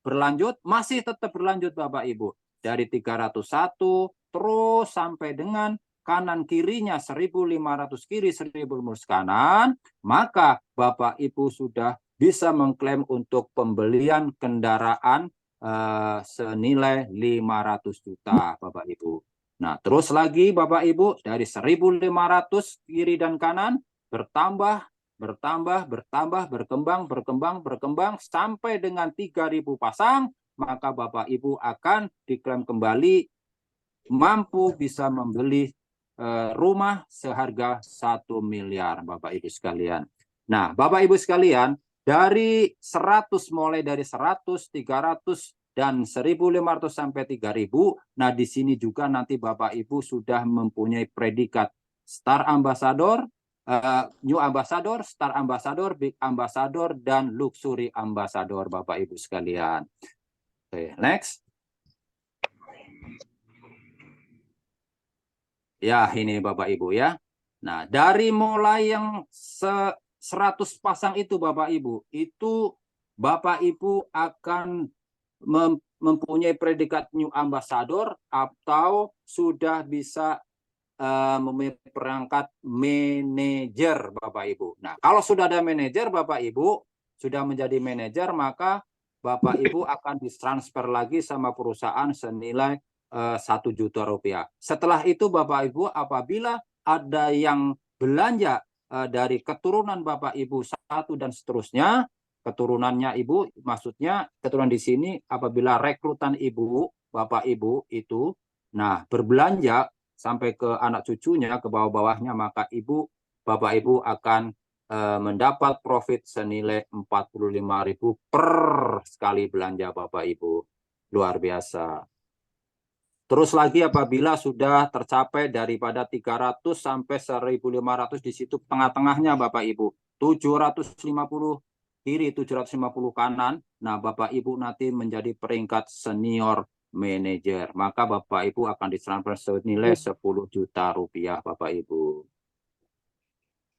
Speaker 2: berlanjut? Masih tetap berlanjut Bapak Ibu. Dari 301 terus sampai dengan kanan kirinya 1.500 kiri, 1.000 kanan, maka Bapak Ibu sudah bisa mengklaim untuk pembelian kendaraan senilai 500 juta Bapak Ibu. Nah, terus lagi Bapak Ibu dari 1.500 kiri dan kanan bertambah, berkembang sampai dengan 3.000 pasang, maka Bapak Ibu akan diklaim kembali mampu bisa membeli rumah seharga 1 miliar Bapak Ibu sekalian. Nah, Bapak Ibu sekalian, dari 100 mulai dari 100, 300 dan 1.500 sampai 3.000. Nah, di sini juga nanti Bapak Ibu sudah mempunyai predikat Star Ambassador, New Ambassador, Star Ambassador, Big Ambassador, dan Luxury Ambassador Bapak Ibu sekalian. Oke, next. Ya, ini Bapak Ibu ya. Nah, dari mulai yang 100 pasang itu Bapak Ibu, itu Bapak Ibu akan mempunyai predikat New Ambassador atau sudah bisa memiliki perangkat manajer Bapak Ibu. Nah, kalau sudah ada manajer Bapak Ibu, sudah menjadi manajer, maka Bapak Ibu akan ditransfer lagi sama perusahaan senilai 1 juta rupiah. Setelah itu Bapak Ibu apabila ada yang belanja dari keturunan Bapak Ibu 1 dan seterusnya, keturunannya Ibu, maksudnya keturunan di sini apabila rekrutan Ibu, Bapak Ibu itu, nah berbelanja sampai ke anak cucunya, ke bawah-bawahnya, maka Bapak Ibu akan mendapat profit senilai 45.000 per sekali belanja Bapak Ibu. Luar biasa. Terus lagi apabila sudah tercapai daripada 300 sampai 1.500 di situ tengah-tengahnya Bapak Ibu. 750 kiri, 750 kanan. Nah, Bapak Ibu nanti menjadi peringkat senior manajer. Maka Bapak Ibu akan ditransfer senilai 10 juta rupiah Bapak Ibu.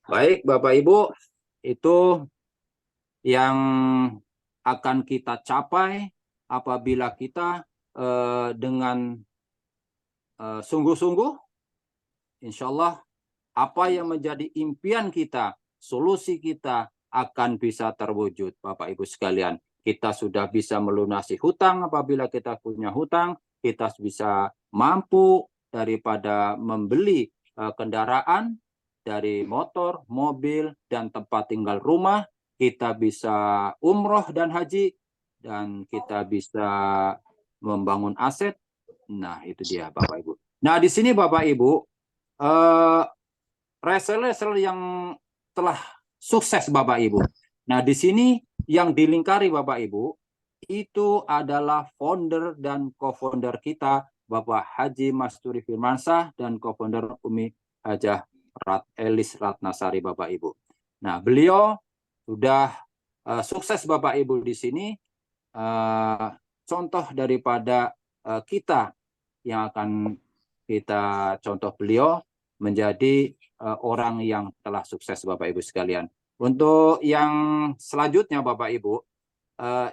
Speaker 2: Baik Bapak Ibu, itu yang akan kita capai apabila kita dengan sungguh-sungguh, insya Allah apa yang menjadi impian kita, solusi kita akan bisa terwujud Bapak Ibu sekalian. Kita sudah bisa melunasi hutang apabila kita punya hutang, kita bisa mampu daripada membeli kendaraan dari motor, mobil, dan tempat tinggal rumah, kita bisa umroh dan haji, dan kita bisa membangun aset. Nah, itu dia Bapak Ibu. Nah, di sini Bapak Ibu, reseller yang telah sukses Bapak Ibu. Nah, di sini yang dilingkari Bapak Ibu, itu adalah founder dan co-founder kita, Bapak Haji Masturi Firmansyah dan co-founder Umi Hajah Elis Ratnasari Bapak Ibu. Nah, beliau sudah sukses Bapak Ibu di sini. Contoh daripada kita yang akan kita contoh beliau menjadi orang yang telah sukses Bapak Ibu sekalian. Untuk yang selanjutnya Bapak Ibu,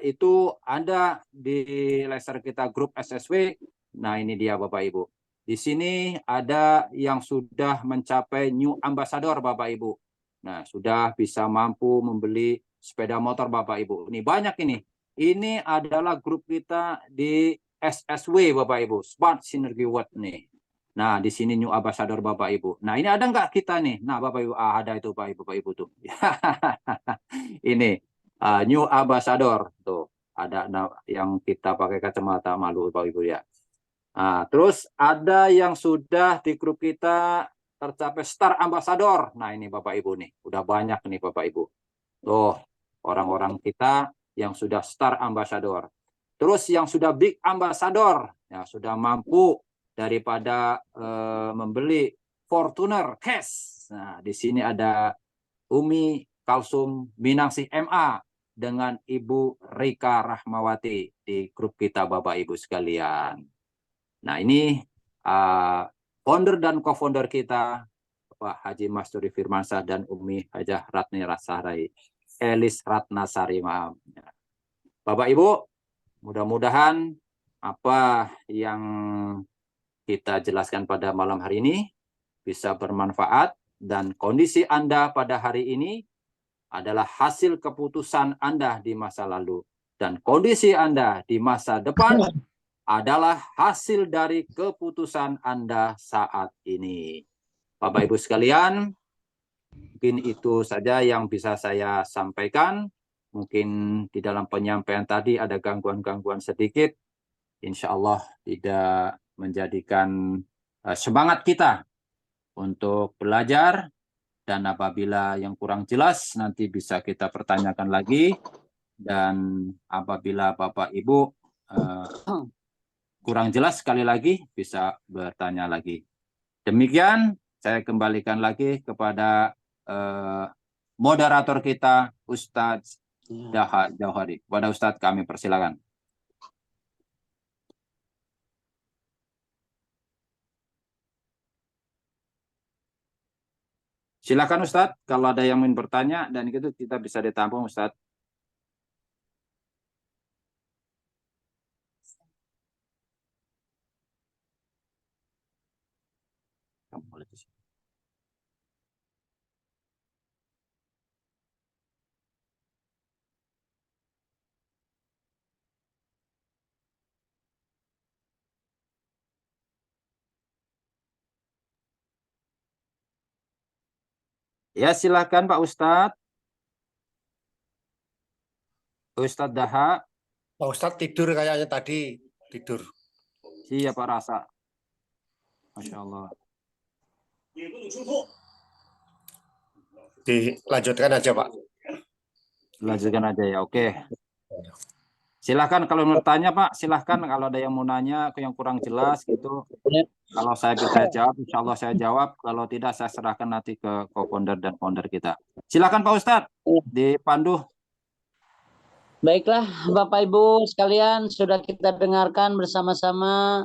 Speaker 2: itu ada di laser kita grup SSW. Nah, ini dia Bapak Ibu. Di sini ada yang sudah mencapai New Ambassador Bapak Ibu. Nah, sudah bisa mampu membeli sepeda motor Bapak Ibu. Ini banyak ini. Ini adalah grup kita di SSW Bapak Ibu, Smart Synergy World nih. Nah, di sini New Ambassador Bapak Ibu. Nah, ini ada nggak kita nih? Nah, Bapak Ibu, ada itu Bapak Ibu tuh. Ini New Ambassador tuh. Ada yang kita pakai kacamata malu Bapak Ibu ya. Nah, terus ada yang sudah di grup kita tercapai Star Ambassador. Nah, ini Bapak Ibu nih. Udah banyak nih Bapak Ibu. Tuh, orang-orang kita yang sudah Star Ambassador. Terus yang sudah Big Ambassador, ya sudah mampu daripada membeli Fortuner cash. Nah, di sini ada Umi Kalsum Minangsih MA dengan Ibu Rika Rahmawati di grup kita Bapak Ibu sekalian. Nah, ini founder dan co-founder kita Pak Haji Masturi Firmansyah dan Umi Hajah Ratnasari Elis Ratnasari, maaf. Bapak Ibu, mudah-mudahan apa yang kita jelaskan pada malam hari ini bisa bermanfaat, dan kondisi Anda pada hari ini adalah hasil keputusan Anda di masa lalu, dan kondisi Anda di masa depan adalah hasil dari keputusan Anda saat ini. Bapak Ibu sekalian, mungkin itu saja yang bisa saya sampaikan. Mungkin di dalam penyampaian tadi ada gangguan-gangguan sedikit. Insya Allah tidak menjadikan semangat kita untuk belajar. Dan apabila yang kurang jelas, nanti bisa kita pertanyakan lagi. Dan apabila Bapak Ibu kurang jelas sekali lagi, bisa bertanya lagi. Demikian, saya kembalikan lagi kepada moderator kita, Ustadz Daha Jauhari. Kepada Ustadz kami persilakan. Silakan Ustadz, kalau ada yang ingin bertanya, dan itu kita bisa ditampung Ustadz. Ya, silakan Pak Ustadz. Ustadz Daha.
Speaker 1: Pak Ustadz tidur kayaknya tadi. Tidur.
Speaker 2: Iya Pak Rasa. Masya Allah.
Speaker 1: Dilanjutkan aja Pak.
Speaker 2: Lanjutkan aja ya, oke. Silahkan kalau mau tanya Pak, silahkan kalau ada yang mau nanya yang kurang jelas gitu. Kalau saya bisa jawab, insya Allah saya jawab. Kalau tidak, saya serahkan nanti ke co-founder dan founder kita. Silahkan Pak Ustadz, dipandu.
Speaker 5: Baiklah, Bapak Ibu sekalian, sudah kita dengarkan bersama-sama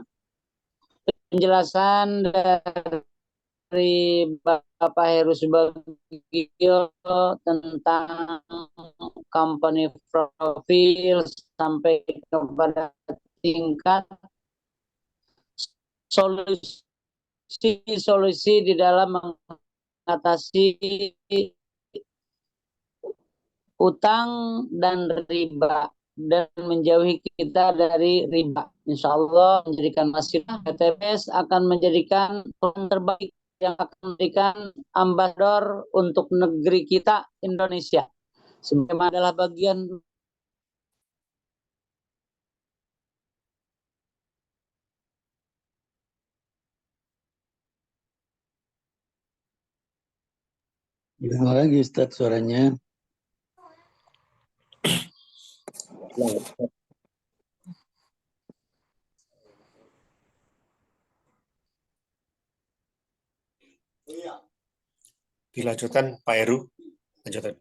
Speaker 5: penjelasan dari Bapak Heru Subagio tentang company profil sampai kepada tingkat solusi di dalam mengatasi utang dan riba dan menjauhi kita dari riba. Insya Allah menjadikan masyarakat PTBS akan menjadikan orang terbaik yang akan memberikan ambasador untuk negeri kita Indonesia. Sebagaimana adalah bagian
Speaker 6: Ulang lagi Ustadz suaranya.
Speaker 1: Dilanjutkan Pak Heru. Lanjutkan.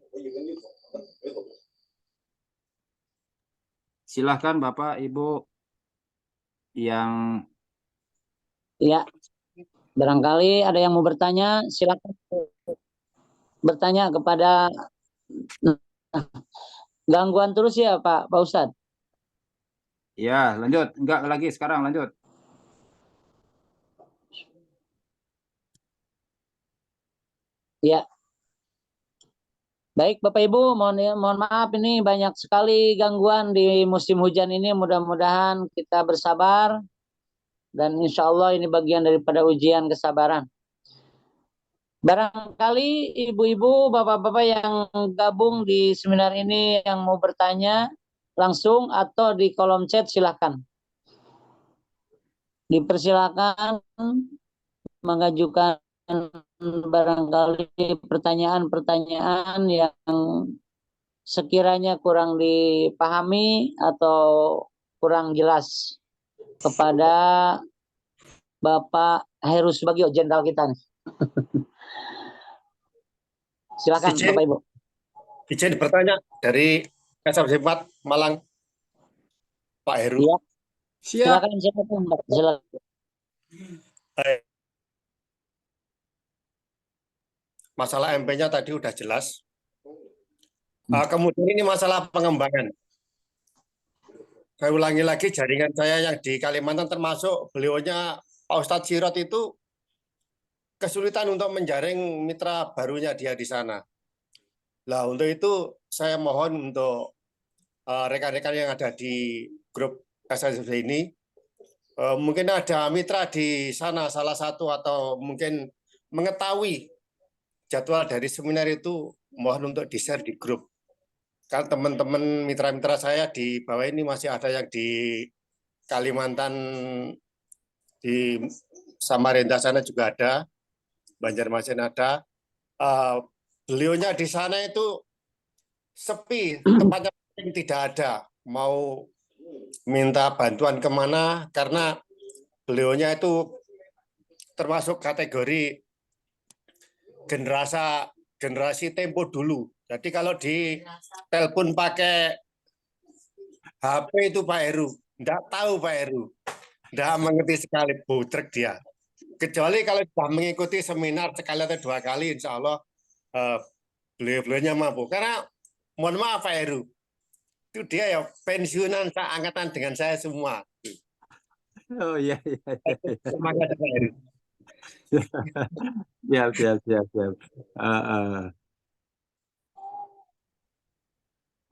Speaker 2: Silahkan Bapak Ibu yang
Speaker 5: ya, barangkali ada yang mau bertanya, silakan bertanya kepada gangguan terus ya Pak Ustadz.
Speaker 2: ya lanjut, enggak lagi sekarang lanjut.
Speaker 5: Ya. Baik Bapak Ibu, mohon maaf ini banyak sekali gangguan di musim hujan ini. Mudah-mudahan kita bersabar dan insya Allah ini bagian daripada ujian kesabaran. Barangkali ibu-ibu, bapak-bapak yang gabung di seminar ini yang mau bertanya langsung atau di kolom chat silahkan. Dipersilakan mengajukan barangkali pertanyaan-pertanyaan yang sekiranya kurang dipahami atau kurang jelas kepada Bapak Heru Subagio, jenderal kita nih. Silakan
Speaker 1: Izin,
Speaker 5: Bapak Ibu.
Speaker 1: izin bertanya dari SMC 4 Malang, Pak Heru.
Speaker 5: Ya.
Speaker 2: Siap.
Speaker 5: Silakan. Silakan.
Speaker 1: Masalah MP-nya tadi udah jelas. Kemudian ini masalah pengembangan. Saya ulangi lagi, jaringan saya yang di Kalimantan termasuk beliaunya Pak Ustadz Sirot itu kesulitan untuk menjaring mitra barunya dia di sana. Nah, untuk itu saya mohon untuk rekan-rekan yang ada di grup SSB ini Mungkin ada mitra di sana salah satu atau mungkin mengetahui jadwal dari seminar itu, mohon untuk di-share di grup. Kan teman-teman mitra-mitra saya di bawah ini masih ada yang di Kalimantan, di Samarinda sana juga ada, Banjarmasin ada. Beliaunya di sana itu sepi, tempatnya tidak ada. Mau minta bantuan kemana, karena beliaunya itu termasuk kategori generasi tempo dulu. Jadi kalau di telepon pakai HP itu Pak Heru, enggak tahu Pak Heru, enggak mengerti sekali, butrek dia. Kecuali kalau sudah mengikuti seminar sekali atau dua kali, insya Allah beliau-beliaunya mampu. Karena mohon maaf Pak Heru, itu dia ya pensiunan seangkatan dengan saya semua.
Speaker 2: Oh iya, iya, iya.
Speaker 1: Terima kasih Pak Heru.
Speaker 2: Siap, siap, siap, siap.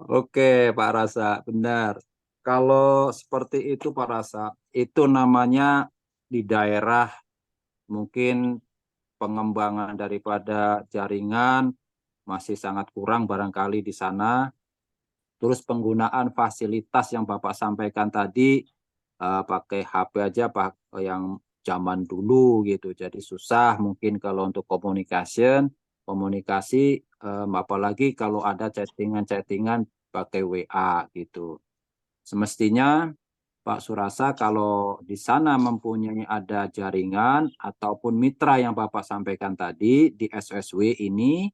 Speaker 2: Oke, Pak Rasa, benar. Kalau seperti itu Pak Rasa, itu namanya di daerah mungkin pengembangan daripada jaringan masih sangat kurang barangkali di sana. Terus penggunaan fasilitas yang Bapak sampaikan tadi, pakai HP aja Pak, yang zaman dulu gitu. Jadi susah mungkin kalau untuk komunikasi, apalagi kalau ada chattingan pakai WA gitu. Semestinya Pak Surasa kalau di sana mempunyai ada jaringan ataupun mitra yang Bapak sampaikan tadi di SSW ini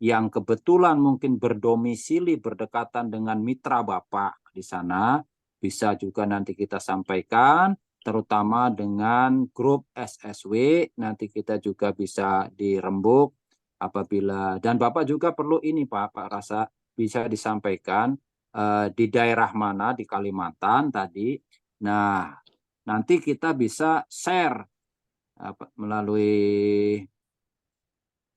Speaker 2: yang kebetulan mungkin berdomisili berdekatan dengan mitra Bapak di sana, bisa juga nanti kita sampaikan terutama dengan grup SSW, nanti kita juga bisa dirembuk apabila, dan Bapak juga perlu ini Pak Rasa bisa disampaikan di daerah mana di Kalimantan tadi. Nah, nanti kita bisa share melalui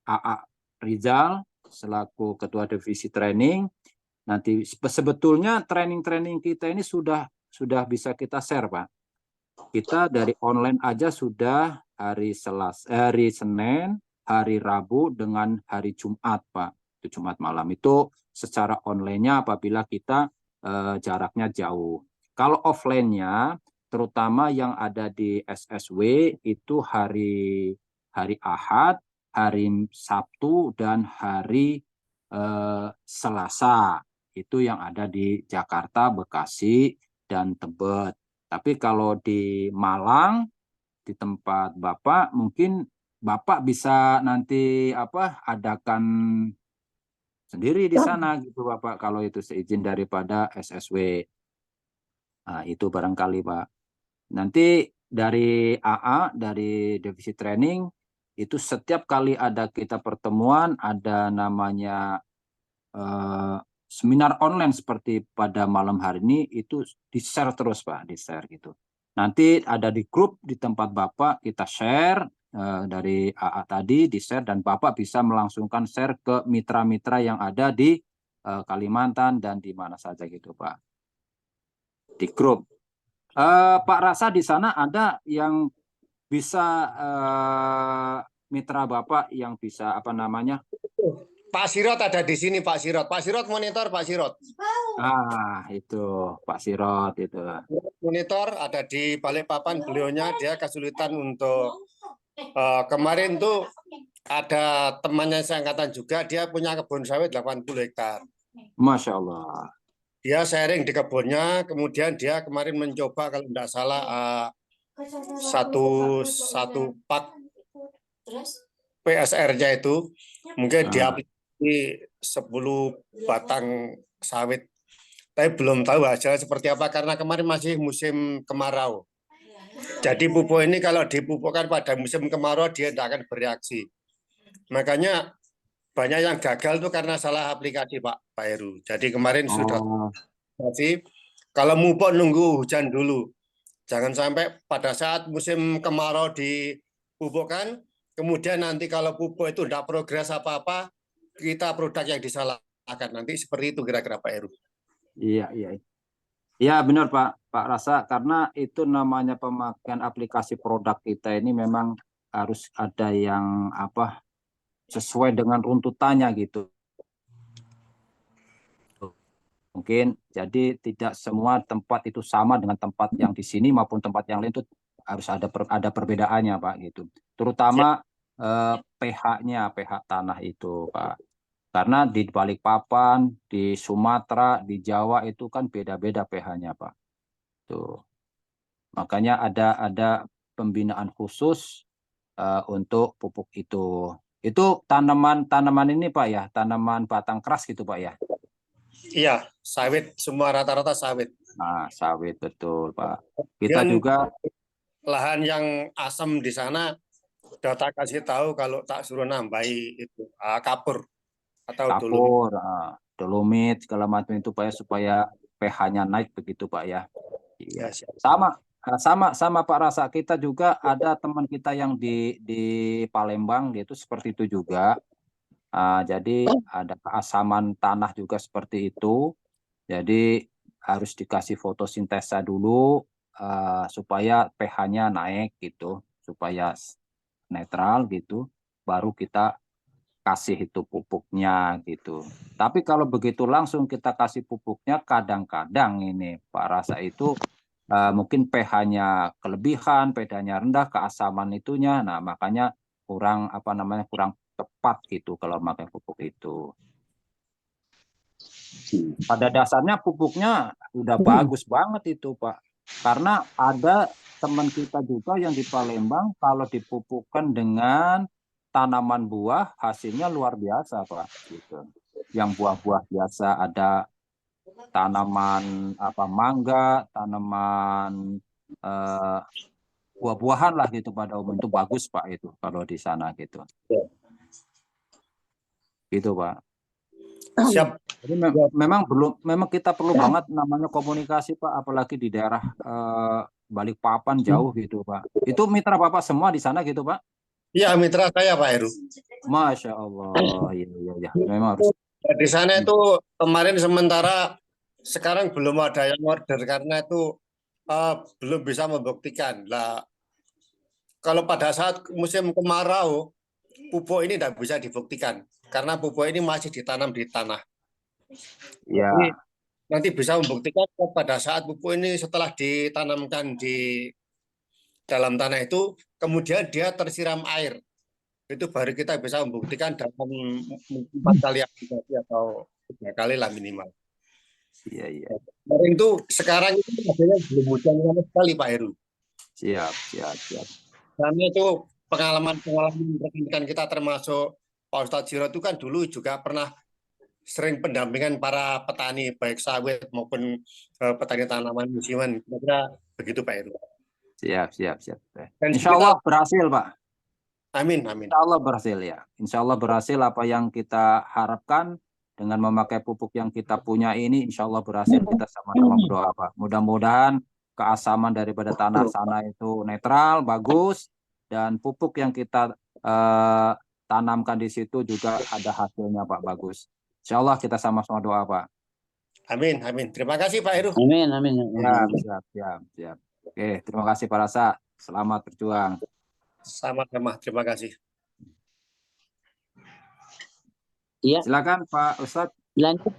Speaker 2: AA Rizal selaku Ketua Divisi Training. Nanti sebetulnya training-training kita ini sudah bisa kita share, Pak. Kita dari online aja sudah hari Senin, hari Rabu dengan hari Jumat, Pak. Itu Jumat malam itu secara online-nya apabila kita jaraknya jauh. Kalau offline-nya terutama yang ada di SSW itu hari Ahad, hari Sabtu dan hari Selasa. Itu yang ada di Jakarta, Bekasi dan Tebet. Tapi kalau di Malang di tempat Bapak mungkin Bapak bisa nanti adakan sendiri di sana gitu Bapak kalau itu seizin daripada SSW. Nah, itu barangkali Pak. Nanti dari AA, dari divisi training, itu setiap kali ada kita pertemuan, ada namanya seminar online seperti pada malam hari ini, itu di-share terus Pak, di-share gitu. Nanti ada di grup di tempat Bapak, kita share dari AA tadi, di-share, dan Bapak bisa melangsungkan share ke mitra-mitra yang ada di Kalimantan dan di mana saja gitu Pak. Di grup. Pak Rasa di sana ada yang bisa mitra Bapak yang bisa
Speaker 1: Pak Sirot ada di sini Pak Sirot. Pak Sirot monitor Pak Sirot.
Speaker 2: Itu Pak Sirot itu.
Speaker 1: Monitor ada di Balikpapan, beliaunya dia kesulitan untuk kemarin tuh ada temannya seangkatan juga, dia punya kebun sawit 80 hektar.
Speaker 2: Masya Allah.
Speaker 1: Dia sharing di kebunnya, kemudian dia kemarin mencoba kalau tidak salah satu pak PSR-nya itu mungkin diaplikasi 10 batang sawit. Tapi belum tahu hasilnya seperti apa karena kemarin masih musim kemarau. Jadi pupuk ini kalau dipupukkan pada musim kemarau dia tidak akan bereaksi. Makanya banyak yang gagal itu karena salah aplikasi Pak Heru. Jadi kemarin sudah kalau pupuk nunggu hujan dulu. Jangan sampai pada saat musim kemarau dipupukkan, kemudian nanti kalau pupuk itu tidak progres apa-apa, kita produk yang disalahkan. Nanti seperti itu kira-kira Pak Heru.
Speaker 2: Iya. Ya benar Pak Rasa, karena itu namanya pemakaian aplikasi produk kita ini memang harus ada yang apa sesuai dengan runtutannya gitu. Mungkin jadi tidak semua tempat itu sama dengan tempat yang di sini maupun tempat yang lain itu harus ada perbedaannya Pak gitu. Terutama pH-nya, pH tanah itu Pak. Karena di Balikpapan, di Sumatera, di Jawa itu kan beda-beda pH-nya Pak. Tuh. Makanya ada pembinaan khusus untuk pupuk itu. Itu tanaman ini Pak ya, tanaman batang keras gitu Pak ya.
Speaker 1: Iya, sawit, semua rata-rata sawit.
Speaker 2: Nah, sawit betul Pak. Kita
Speaker 1: Dan
Speaker 2: juga
Speaker 1: lahan yang asam di sana, data kasih tahu kalau tak suruh nambahi itu kapur atau dolomit.
Speaker 2: kapur, dolomit segala macam itu Pak ya supaya pH-nya naik begitu Pak ya.
Speaker 1: Ya,
Speaker 2: Iya.
Speaker 1: siap.
Speaker 2: Sama Pak Rasa, kita juga ada teman kita yang di Palembang, dia itu seperti itu juga. Jadi ada keasaman tanah juga seperti itu. Jadi harus dikasih fotosintesa dulu supaya pH-nya naik gitu, supaya netral gitu, baru kita kasih itu pupuknya gitu. Tapi kalau begitu langsung kita kasih pupuknya, kadang-kadang ini Pak Rasa itu mungkin pH-nya kelebihan, pH-nya rendah, keasaman itunya. Nah, makanya kurang kurang tepat gitu kalau pakai pupuk itu. Pada dasarnya pupuknya udah bagus banget itu Pak. Karena ada teman kita juga yang di Palembang kalau dipupukkan dengan tanaman buah hasilnya luar biasa Pak gitu. Yang buah-buah biasa ada tanaman mangga, tanaman buah-buahan lah gitu pada umum itu bagus Pak itu kalau di sana gitu. Gitu Pak.
Speaker 1: Siap.
Speaker 2: Jadi memang kita perlu banget namanya komunikasi Pak, apalagi di daerah Balikpapan jauh gitu Pak. Itu mitra Bapak semua di sana gitu Pak?
Speaker 1: Iya, mitra saya Pak Heru.
Speaker 2: Masya Allah, iya, memang harus.
Speaker 1: Di sana itu kemarin sementara sekarang belum ada yang order karena itu belum bisa membuktikan. Lah, kalau pada saat musim kemarau, pupuk ini tidak bisa dibuktikan karena pupuk ini masih ditanam di tanah.
Speaker 2: Ya,
Speaker 1: Jadi nanti bisa membuktikan pada saat pupuk ini setelah ditanamkan di dalam tanah itu, kemudian dia tersiram air. Itu baru kita bisa membuktikan dalam 4 kali aplikasi atau 3 kali lah minimal.
Speaker 2: iya.
Speaker 1: Kemarin itu sekarang itu adanya belum hujan sama sekali Pak Heru.
Speaker 2: Siap.
Speaker 1: Karena itu pengalaman rekan kita termasuk Pak Ustadz Siro itu kan dulu juga pernah sering pendampingan para petani baik sawit maupun petani tanaman musiman. Kira-kira begitu Pak Heru.
Speaker 2: Siap.
Speaker 1: Dan
Speaker 2: Insya Allah berhasil Pak.
Speaker 1: amin.
Speaker 2: Insya Allah berhasil ya. Insya Allah berhasil apa yang kita harapkan dengan memakai pupuk yang kita punya ini. Insya Allah berhasil, kita sama-sama berdoa Pak. Mudah-mudahan keasaman daripada tanah sana itu netral, bagus, dan pupuk yang kita tanamkan di situ juga ada hasilnya Pak, bagus. Insya Allah kita sama-sama doa Pak.
Speaker 1: Amin. Terima kasih Pak Heru.
Speaker 5: Amin.
Speaker 2: Siap. Oke, terima kasih Pak Rasa. Selamat berjuang.
Speaker 1: Sama-sama. Terima kasih.
Speaker 5: Iya,
Speaker 2: Silakan Pak Ustadz.
Speaker 5: lanjut.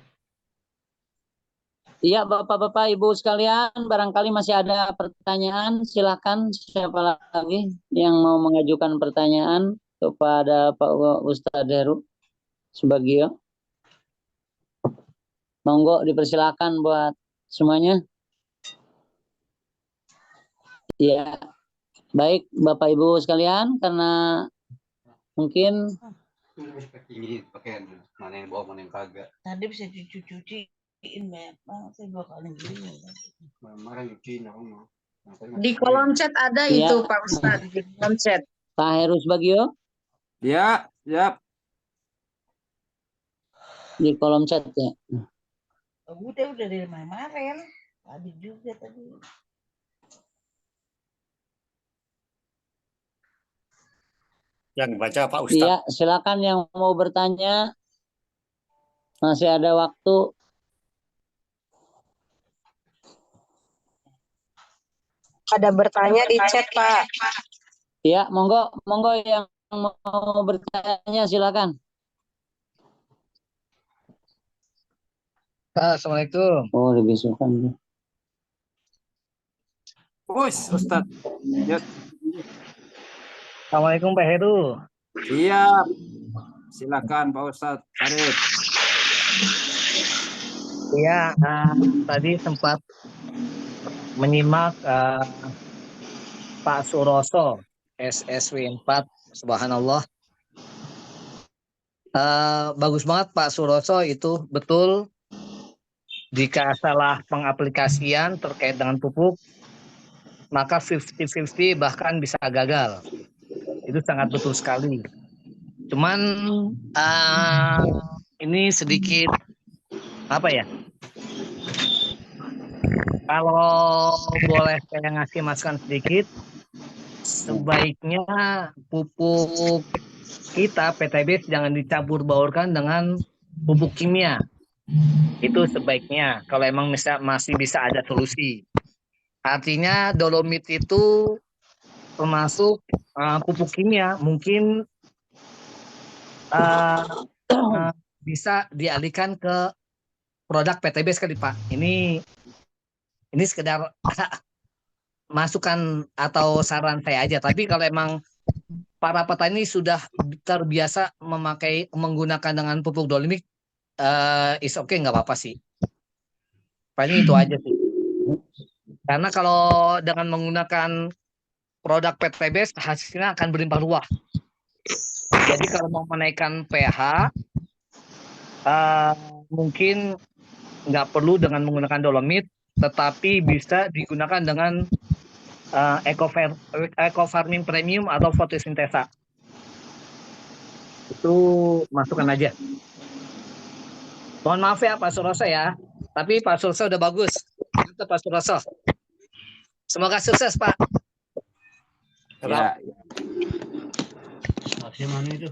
Speaker 5: Iya, Bapak-bapak, Ibu sekalian, barangkali masih ada pertanyaan, silakan siapa lagi yang mau mengajukan pertanyaan kepada Pak Ustadz Heru Subagio. Monggo dipersilakan buat semuanya. Ya, baik Bapak Ibu sekalian, karena mungkin
Speaker 7: Ini pakai mana yang bawa mana yang kagak.
Speaker 8: Tadi bisa dicuciin banyak banget, saya 2 kali beli.
Speaker 7: Kemarin nyuciin aku mau.
Speaker 4: Di kolom chat ada
Speaker 5: Iya.
Speaker 4: itu Pak Ustadz, di kolom chat.
Speaker 5: Pak Heru Subagio
Speaker 2: Ya, siap.
Speaker 5: di kolom chat ya.
Speaker 8: Udah dari kemarin. Tadi juga tadi.
Speaker 1: Yang baca Pak Ustadz.
Speaker 5: Iya, silakan yang mau bertanya. Masih ada waktu.
Speaker 3: Ada bertanya di chat, Pak.
Speaker 5: Ya, monggo yang mau bertanya silakan.
Speaker 9: Assalamualaikum.
Speaker 5: Oh, lebih suka.
Speaker 2: Us, Ustadz. Yuk.
Speaker 9: Assalamualaikum Pak Heru.
Speaker 2: Siap. Silakan Pak Ustadz Arif.
Speaker 9: Iya, tadi sempat menyimak Pak Suroso SSW 4, subhanallah. Bagus banget Pak Suroso, itu betul. Jika salah pengaplikasian terkait dengan pupuk, maka 50-50 bahkan bisa gagal. Itu sangat betul sekali. Cuman ini sedikit apa ya? Kalau boleh saya ngasih masukan sedikit, sebaiknya pupuk kita PTB jangan dicampur baurkan dengan pupuk kimia. Itu sebaiknya kalau emang masih bisa ada solusi. Artinya dolomit itu termasuk pupuk kimia, mungkin bisa dialihkan ke produk PTB sekali Pak. Ini sekedar masukan atau saran saya aja. Tapi kalau emang para petani sudah terbiasa menggunakan dengan pupuk dolomit, is okay, nggak apa-apa sih. Paling itu aja sih. Karena kalau dengan menggunakan produk PTB hasilnya akan berlimpah ruah. Jadi kalau mau menaikkan pH, mungkin nggak perlu dengan menggunakan dolomit, tetapi bisa digunakan dengan eco farming premium atau fotosintesa. Itu masukan aja. Mohon maaf ya Pak Suroso ya, tapi Pak Suroso udah bagus. Itu Pak Suroso. Semoga sukses Pak.
Speaker 2: Ya.
Speaker 7: Mana itu?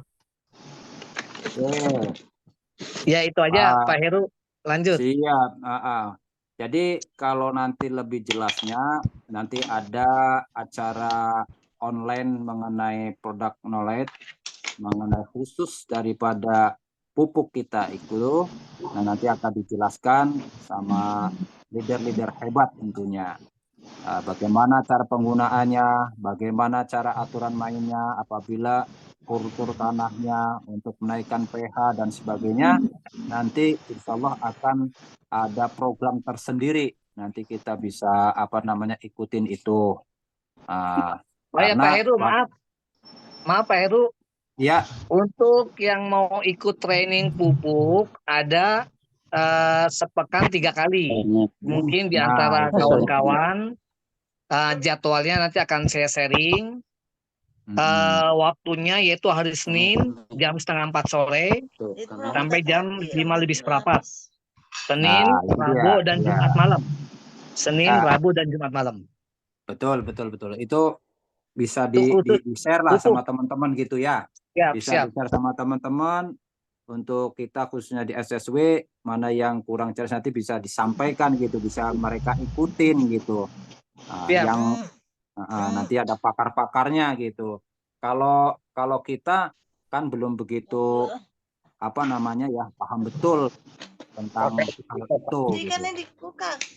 Speaker 9: Ya itu aja Pak Heru, lanjut.
Speaker 2: Siap. Jadi kalau nanti lebih jelasnya, nanti ada acara online mengenai produk knowledge, mengenai khusus daripada pupuk kita itu. Nah, nanti akan dijelaskan sama leader-leader hebat tentunya. Bagaimana cara penggunaannya, bagaimana cara aturan mainnya apabila kultur tanahnya untuk menaikkan pH dan sebagainya. Nanti insya Allah akan ada program tersendiri. Nanti kita bisa ikutin itu.
Speaker 9: Ya Pak Heru, maaf Pak Heru.
Speaker 2: Ya.
Speaker 9: Untuk yang mau ikut training pupuk ada sepekan 3 kali. Mungkin di antara kawan-kawan jadwalnya nanti akan saya sharing. Waktunya yaitu hari Senin jam 3:30 sore sampai jam 5 lebih seperempat. Senin, Rabu, dan Jumat malam. Senin, Rabu, dan Jumat malam.
Speaker 2: Betul. Itu bisa di-share lah sama teman-teman gitu ya. Bisa di-share sama teman-teman. Untuk kita khususnya di SSW, mana yang kurang jelas nanti bisa disampaikan gitu, bisa mereka ikutin gitu. Yang nanti ada pakar-pakarnya gitu. Kalau kita kan belum begitu paham betul tentang itu. Gitu.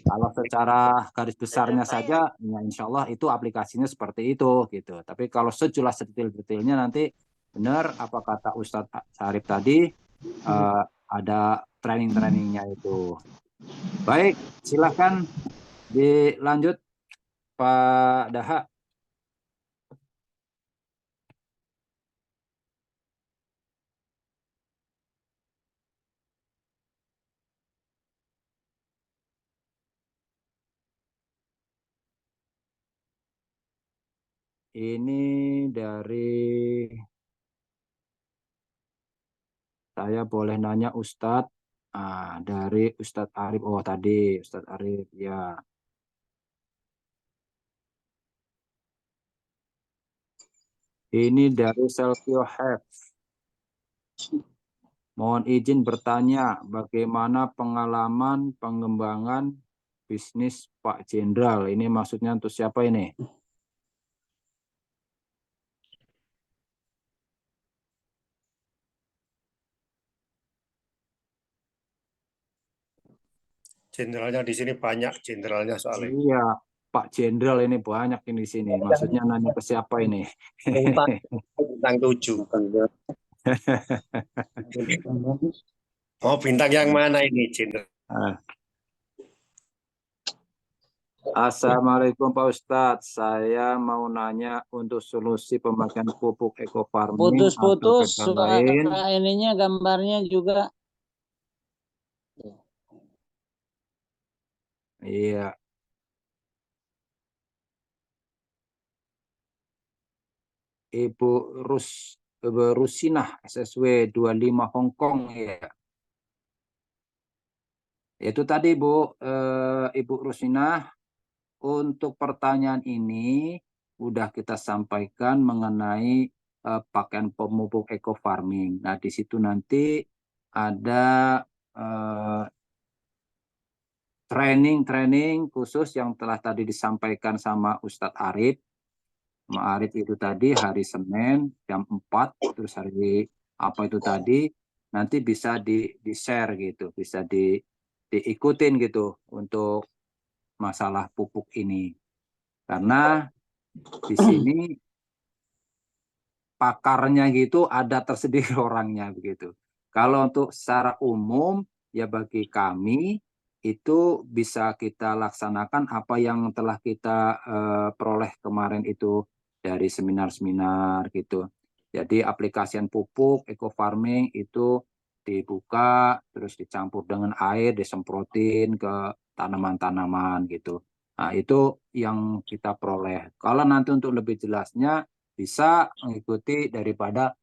Speaker 2: Kalau secara garis besarnya saja, ya insya Allah itu aplikasinya seperti itu gitu. Tapi kalau sejelas detail-detailnya nanti benar apa kata Ustadz Arif tadi, ada training-trainingnya itu. Baik, silahkan dilanjut Pak Daha. Ini dari saya boleh nanya Ustadz, dari Ustadz Arif. Oh tadi Ustadz Arif ya. Ini dari Selfio Have. Mohon izin bertanya, bagaimana pengalaman pengembangan bisnis Pak Jenderal. Ini maksudnya untuk siapa ini?
Speaker 1: Jenderalnya di sini banyak jenderalnya soalnya.
Speaker 2: Iya, Pak Jenderal ini banyak ini di sini. Maksudnya nanya ke siapa ini?
Speaker 1: Bintang 7. Oh, bintang yang mana ini, jenderal?
Speaker 2: Assalamualaikum Pak Ustadz, saya mau nanya untuk solusi pemakaian pupuk eco farming atau
Speaker 5: Putus-putus
Speaker 2: kata lain.
Speaker 5: suara ininya, gambarnya juga.
Speaker 2: Iya. Ibu Rusinah SSW 25 Hong Kong ya. Itu tadi Ibu Rusinah, untuk pertanyaan ini udah kita sampaikan mengenai pakaian pemupuk eco farming. Nah, di situ nanti ada training khusus yang telah tadi disampaikan sama Ustadz Arif. Ma'arif itu tadi hari Senin jam 4, terus hari apa itu tadi, nanti bisa di-share gitu, bisa diikutin gitu untuk masalah pupuk ini. Karena di sini pakarnya gitu ada tersendiri orangnya begitu. Kalau untuk secara umum ya bagi kami itu bisa kita laksanakan apa yang telah kita peroleh kemarin itu dari seminar-seminar gitu. Jadi aplikasian pupuk eco farming itu dibuka terus dicampur dengan air, disemprotin ke tanaman-tanaman gitu. Nah, itu yang kita peroleh. Kalau nanti untuk lebih jelasnya bisa mengikuti daripada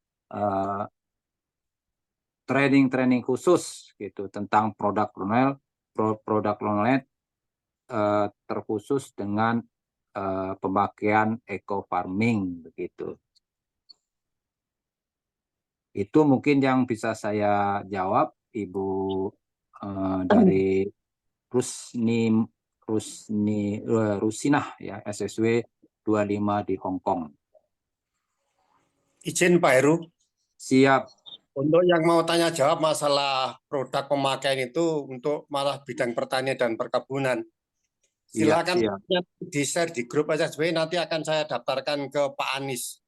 Speaker 2: training khusus gitu tentang produk Lonlet terkhusus dengan pemakaian eco farming begitu. Itu mungkin yang bisa saya jawab, Ibu dari Rusinah ya, SSW 25 di Hong Kong.
Speaker 1: Izin Pak Heru.
Speaker 2: Siap.
Speaker 1: Untuk yang mau tanya jawab masalah produk pemakaian itu untuk malah bidang pertanian dan perkebunan, silakan di-share di grup SSW, nanti akan saya daftarkan ke Pak Anies.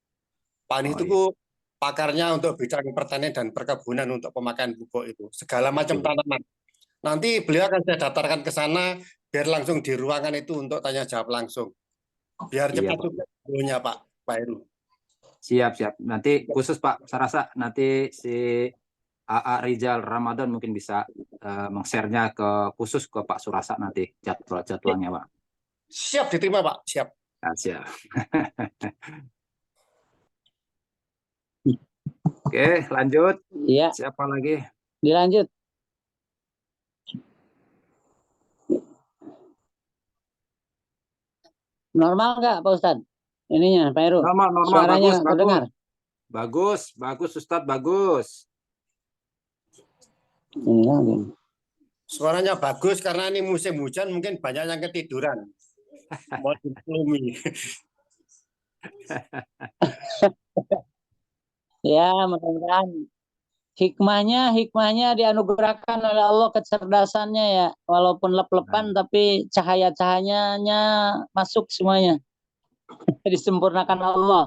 Speaker 1: Pak Anies itu pakarnya untuk bidang pertanian dan perkebunan untuk pemakaian pupuk itu, segala macam tanaman. Nanti beliau akan saya daftarkan ke sana, biar langsung di ruangan itu untuk tanya jawab langsung. Biar cepat juga dulunya Pak Heru.
Speaker 2: Siap. Nanti khusus Pak, saya rasa nanti si AA Rizal Ramadan mungkin bisa meng-share-nya khusus ke Pak Surasa nanti jadwalnya Pak.
Speaker 1: Siap diterima Pak, siap.
Speaker 2: Nah, siap. Oke, lanjut.
Speaker 5: Iya.
Speaker 2: Siapa lagi?
Speaker 5: Dilanjut. Normal nggak Pak Ustadz? Ininya Pak Heru.
Speaker 2: Normal.
Speaker 5: Suaranya terdengar.
Speaker 2: Bagus Ustadz, bagus.
Speaker 1: Suaranya bagus karena ini musim hujan, mungkin banyak yang ketiduran. Mau diklumi.
Speaker 5: Ya, mudah-mudahan hikmahnya dianugerahkan oleh Allah, kecerdasannya ya, walaupun lep-lepan tapi cahaya-cahayanya masuk semuanya. Disempurnakan Allah.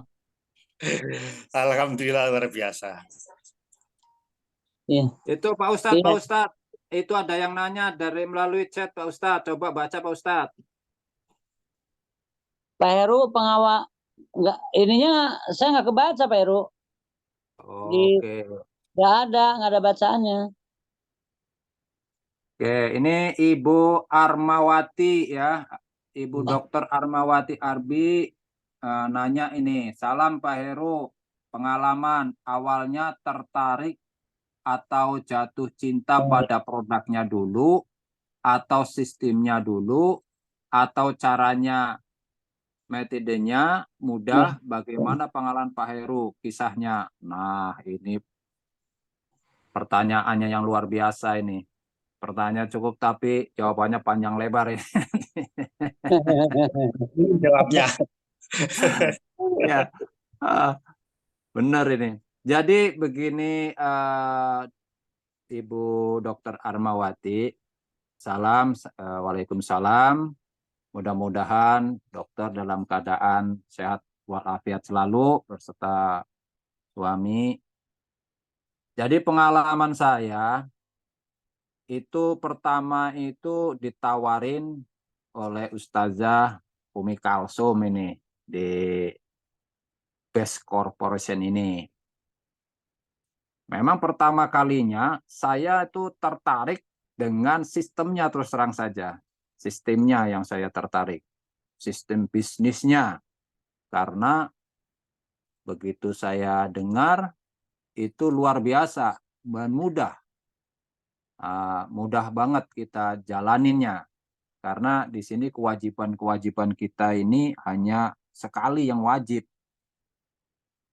Speaker 1: Alhamdulillah, luar biasa.
Speaker 5: Ya.
Speaker 2: Itu Pak Ustadz, Pak Ustadz, itu ada yang nanya dari melalui chat Pak Ustadz, coba baca Pak Ustadz.
Speaker 5: Pak Heru pengawal ininya saya nggak kebaca Pak Heru.
Speaker 2: Oke.
Speaker 5: Nggak ada bacaannya.
Speaker 2: Oke, ini Ibu Armawati ya, Ibu Dokter Armawati Arbi nanya ini, salam Pak Heru, pengalaman awalnya tertarik atau jatuh cinta pada produknya dulu, atau sistemnya dulu, atau caranya, metodenya mudah, bagaimana pengalaman Pak Heru, kisahnya. Nah, ini pertanyaannya yang luar biasa ini. Pertanyaan cukup tapi jawabannya panjang lebar ya.
Speaker 1: Jawabnya.
Speaker 2: Ya, benar ini. Jadi begini, Ibu Dr. Armawati, salam, waalaikumsalam. Mudah-mudahan dokter dalam keadaan sehat walafiat selalu berserta suami. Jadi pengalaman saya itu pertama itu ditawarin oleh Ustazah Umi Kalsum ini di Best Corporation ini. Memang pertama kalinya saya itu tertarik dengan sistemnya, terus terang saja. Sistemnya yang saya tertarik. Sistem bisnisnya. Karena begitu saya dengar itu luar biasa dan mudah. Mudah banget kita jalaninnya. Karena di sini kewajiban-kewajiban kita ini hanya sekali yang wajib.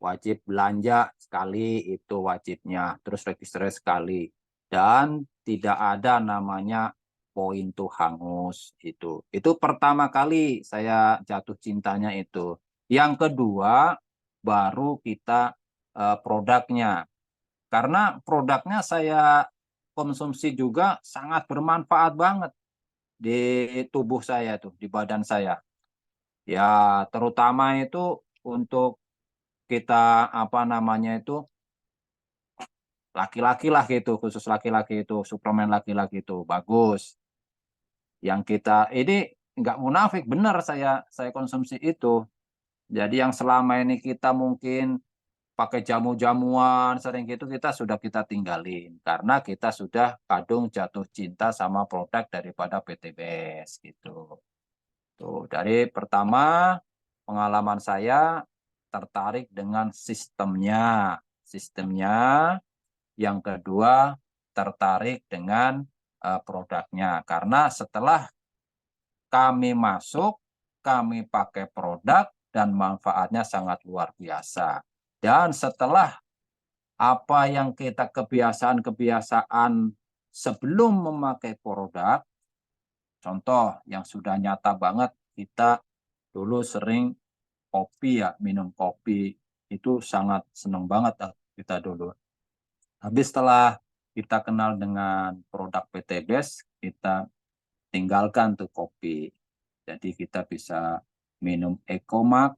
Speaker 2: Wajib belanja sekali itu wajibnya, terus registrasi sekali. Dan tidak ada namanya poin tuh hangus itu. Itu pertama kali saya jatuh cintanya itu. Yang kedua baru kita produknya. Karena produknya saya konsumsi juga sangat bermanfaat banget di tubuh saya tuh, di badan saya. Ya, terutama itu untuk kita apa namanya itu laki-laki lah gitu, khusus laki-laki itu, suplemen laki-laki itu bagus. Yang kita ini nggak munafik, benar saya konsumsi itu. Jadi yang selama ini kita mungkin pakai jamu-jamuan sering gitu kita tinggalin karena kita sudah kadung jatuh cinta sama produk daripada PTBS gitu. Tuh, dari pertama pengalaman saya tertarik dengan sistemnya. Yang kedua tertarik dengan produknya karena setelah kami masuk, kami pakai produk dan manfaatnya sangat luar biasa. Dan setelah apa yang kita kebiasaan sebelum memakai produk, contoh yang sudah nyata banget, kita dulu sering kopi ya, minum kopi itu sangat senang banget kita dulu. Habis setelah kita kenal dengan produk PTBS, kita tinggalkan tuh kopi. Jadi kita bisa minum Ecomax.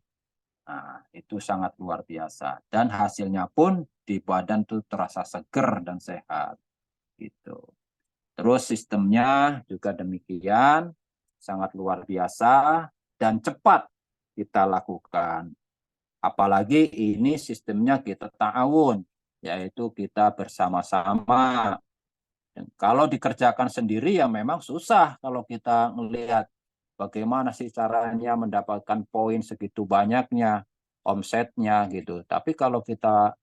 Speaker 2: Nah, itu sangat luar biasa. Dan hasilnya pun di badan tuh terasa seger dan sehat. Gitu. Terus sistemnya juga demikian, sangat luar biasa dan cepat kita lakukan. Apalagi ini sistemnya kita ta'awun, yaitu kita bersama-sama. Kalau dikerjakan sendiri ya memang susah kalau kita melihat bagaimana sih caranya mendapatkan poin segitu banyaknya, omsetnya gitu. Tapi kalau kita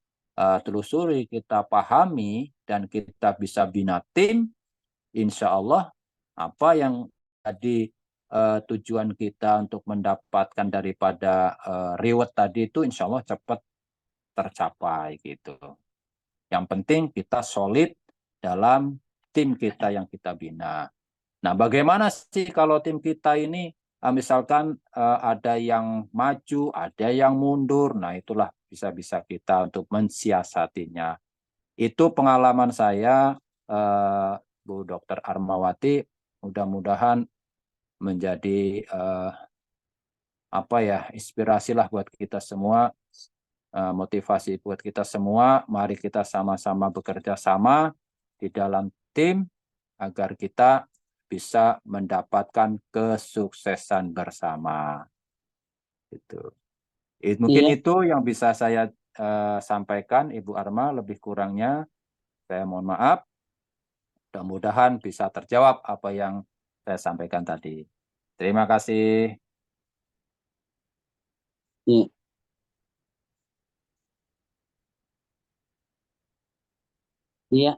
Speaker 2: telusuri, kita pahami, dan kita bisa bina tim, insya Allah apa yang tadi tujuan kita untuk mendapatkan daripada reward tadi itu insya Allah cepat tercapai gitu. Yang penting kita solid dalam tim kita yang kita bina. Nah, bagaimana sih kalau tim kita ini misalkan ada yang maju, ada yang mundur, nah itulah bisa-bisa kita untuk mensiasatinya. Itu pengalaman saya, Bu Dr. Armawati, mudah-mudahan menjadi apa ya, inspirasilah buat kita semua, motivasi buat kita semua. Mari kita sama-sama bekerja sama di dalam tim agar kita bisa mendapatkan kesuksesan bersama. Gitu. Mungkin
Speaker 5: Iya.
Speaker 2: itu yang bisa saya sampaikan, Ibu Arma. Lebih kurangnya saya mohon maaf. Mudah-mudahan bisa terjawab apa yang saya sampaikan tadi. Terima kasih.
Speaker 5: Iya. Iya.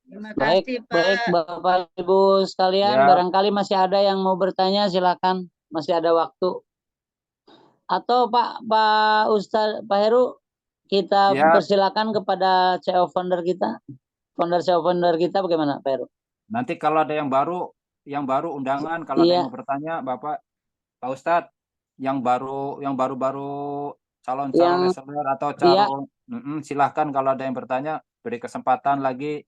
Speaker 4: Terima
Speaker 5: Baik,
Speaker 4: kasih,
Speaker 5: baik
Speaker 4: Pak.
Speaker 5: Bapak Ibu sekalian,
Speaker 2: Ya.
Speaker 5: barangkali masih ada yang mau bertanya, silakan, masih ada waktu. Atau Pak Ustadz, Pak Heru, kita
Speaker 2: Siap.
Speaker 5: persilakan kepada CEO founder kita. founder kita bagaimana, Pak Heru?
Speaker 2: Nanti kalau ada yang baru undangan, kalau ada
Speaker 5: Iya.
Speaker 2: yang mau bertanya, Bapak, Pak Ustadz, yang baru-baru calon
Speaker 5: Yang-
Speaker 2: leseler atau
Speaker 5: iya.
Speaker 2: silahkan kalau ada yang bertanya, beri kesempatan lagi.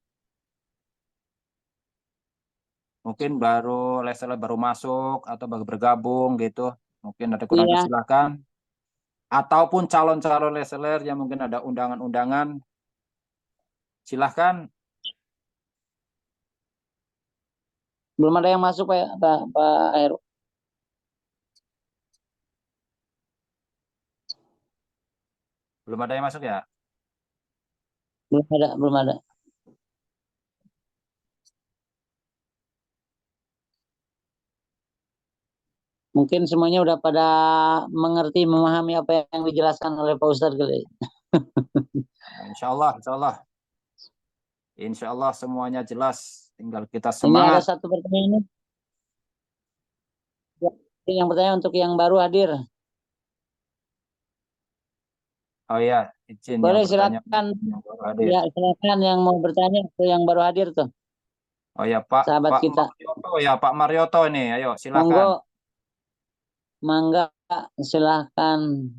Speaker 2: Mungkin baru leseler baru masuk atau baru bergabung gitu. Mungkin ada kurang
Speaker 5: Iya.
Speaker 2: silahkan. Ataupun calon-calon leseler yang mungkin ada undangan-undangan, silahkan.
Speaker 5: Belum ada yang masuk, Pak Heru.
Speaker 2: Belum ada yang masuk ya?
Speaker 5: Belum ada. Mungkin semuanya udah pada mengerti, memahami apa yang dijelaskan oleh Pak Ustadz kali.
Speaker 2: Insya Allah semuanya jelas. Tinggal kita
Speaker 5: Ini ada
Speaker 2: semangat.
Speaker 5: satu pertanyaan. Yang bertanya untuk yang baru hadir.
Speaker 2: Oh iya, izin
Speaker 5: Boleh,
Speaker 2: yang bertanya.
Speaker 5: silakan.
Speaker 2: Yang baru hadir.
Speaker 5: Ya, silakan yang mau bertanya ke yang baru hadir tuh.
Speaker 2: Oh ya, Pak.
Speaker 5: Sahabat
Speaker 2: Pak
Speaker 5: kita.
Speaker 2: Marioto ya, Pak Marioto ini. Ayo, silakan.
Speaker 5: Monggo. Mangga, silakan.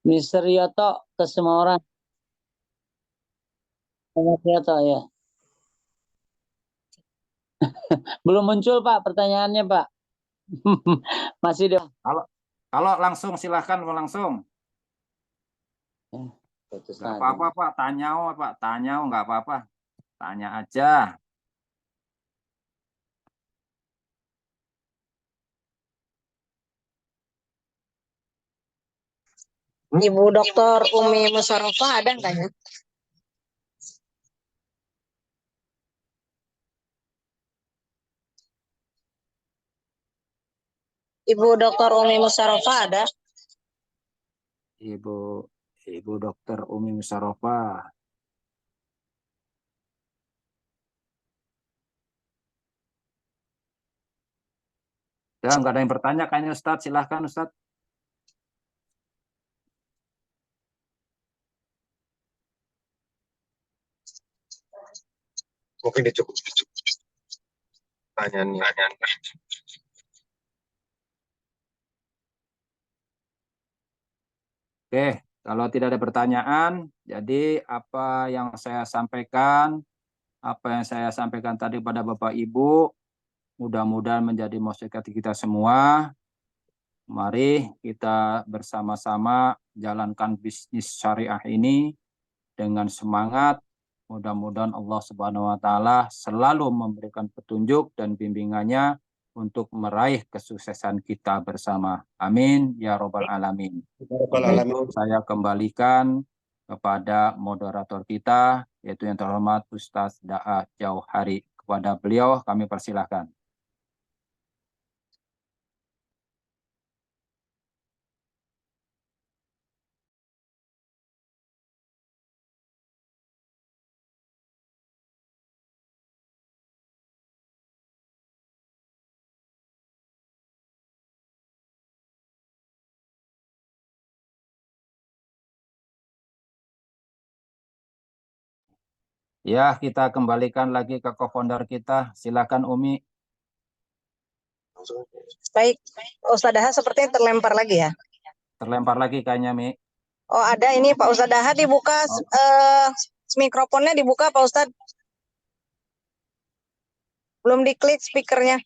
Speaker 5: Mr. Yoto ke semua orang. Mas Yoto ya. Belum muncul Pak pertanyaannya Pak. Masih dong.
Speaker 2: Kalau langsung silahkan langsung. Nggak apa-apa Pak, tanya nggak apa-apa. Tanya aja.
Speaker 3: Ibu Dr. Umi Musarofah ada nggak ya? Ibu Dr. Umi Musarofah ada?
Speaker 2: Ibu Dokter Umi Musarofah. Ya, nggak ada yang bertanya kayaknya Ustadz. Silahkan Ustadz.
Speaker 1: Mungkin dia cukup pertanyaannya.
Speaker 2: Oke, kalau tidak ada pertanyaan, jadi apa yang saya sampaikan tadi pada Bapak Ibu, mudah-mudahan menjadi motivasi kita semua. Mari kita bersama-sama jalankan bisnis syariah ini dengan semangat. Mudah-mudahan Allah Subhanahu wa taala selalu memberikan petunjuk dan bimbingannya untuk meraih kesuksesan kita bersama. Amin ya robbal alamin. Itu saya kembalikan kepada moderator kita, yaitu yang terhormat Ustadz Da'a Jauhari. Kepada beliau kami persilahkan. Ya, kita kembalikan lagi ke co-founder kita. Silakan Umi.
Speaker 3: Baik, Ustaz Daha sepertinya terlempar lagi ya.
Speaker 2: Terlempar lagi kayaknya, Mi.
Speaker 3: Oh ada ini Pak Ustaz Daha dibuka, mikrofonnya dibuka Pak Ustaz. Belum diklik speakernya.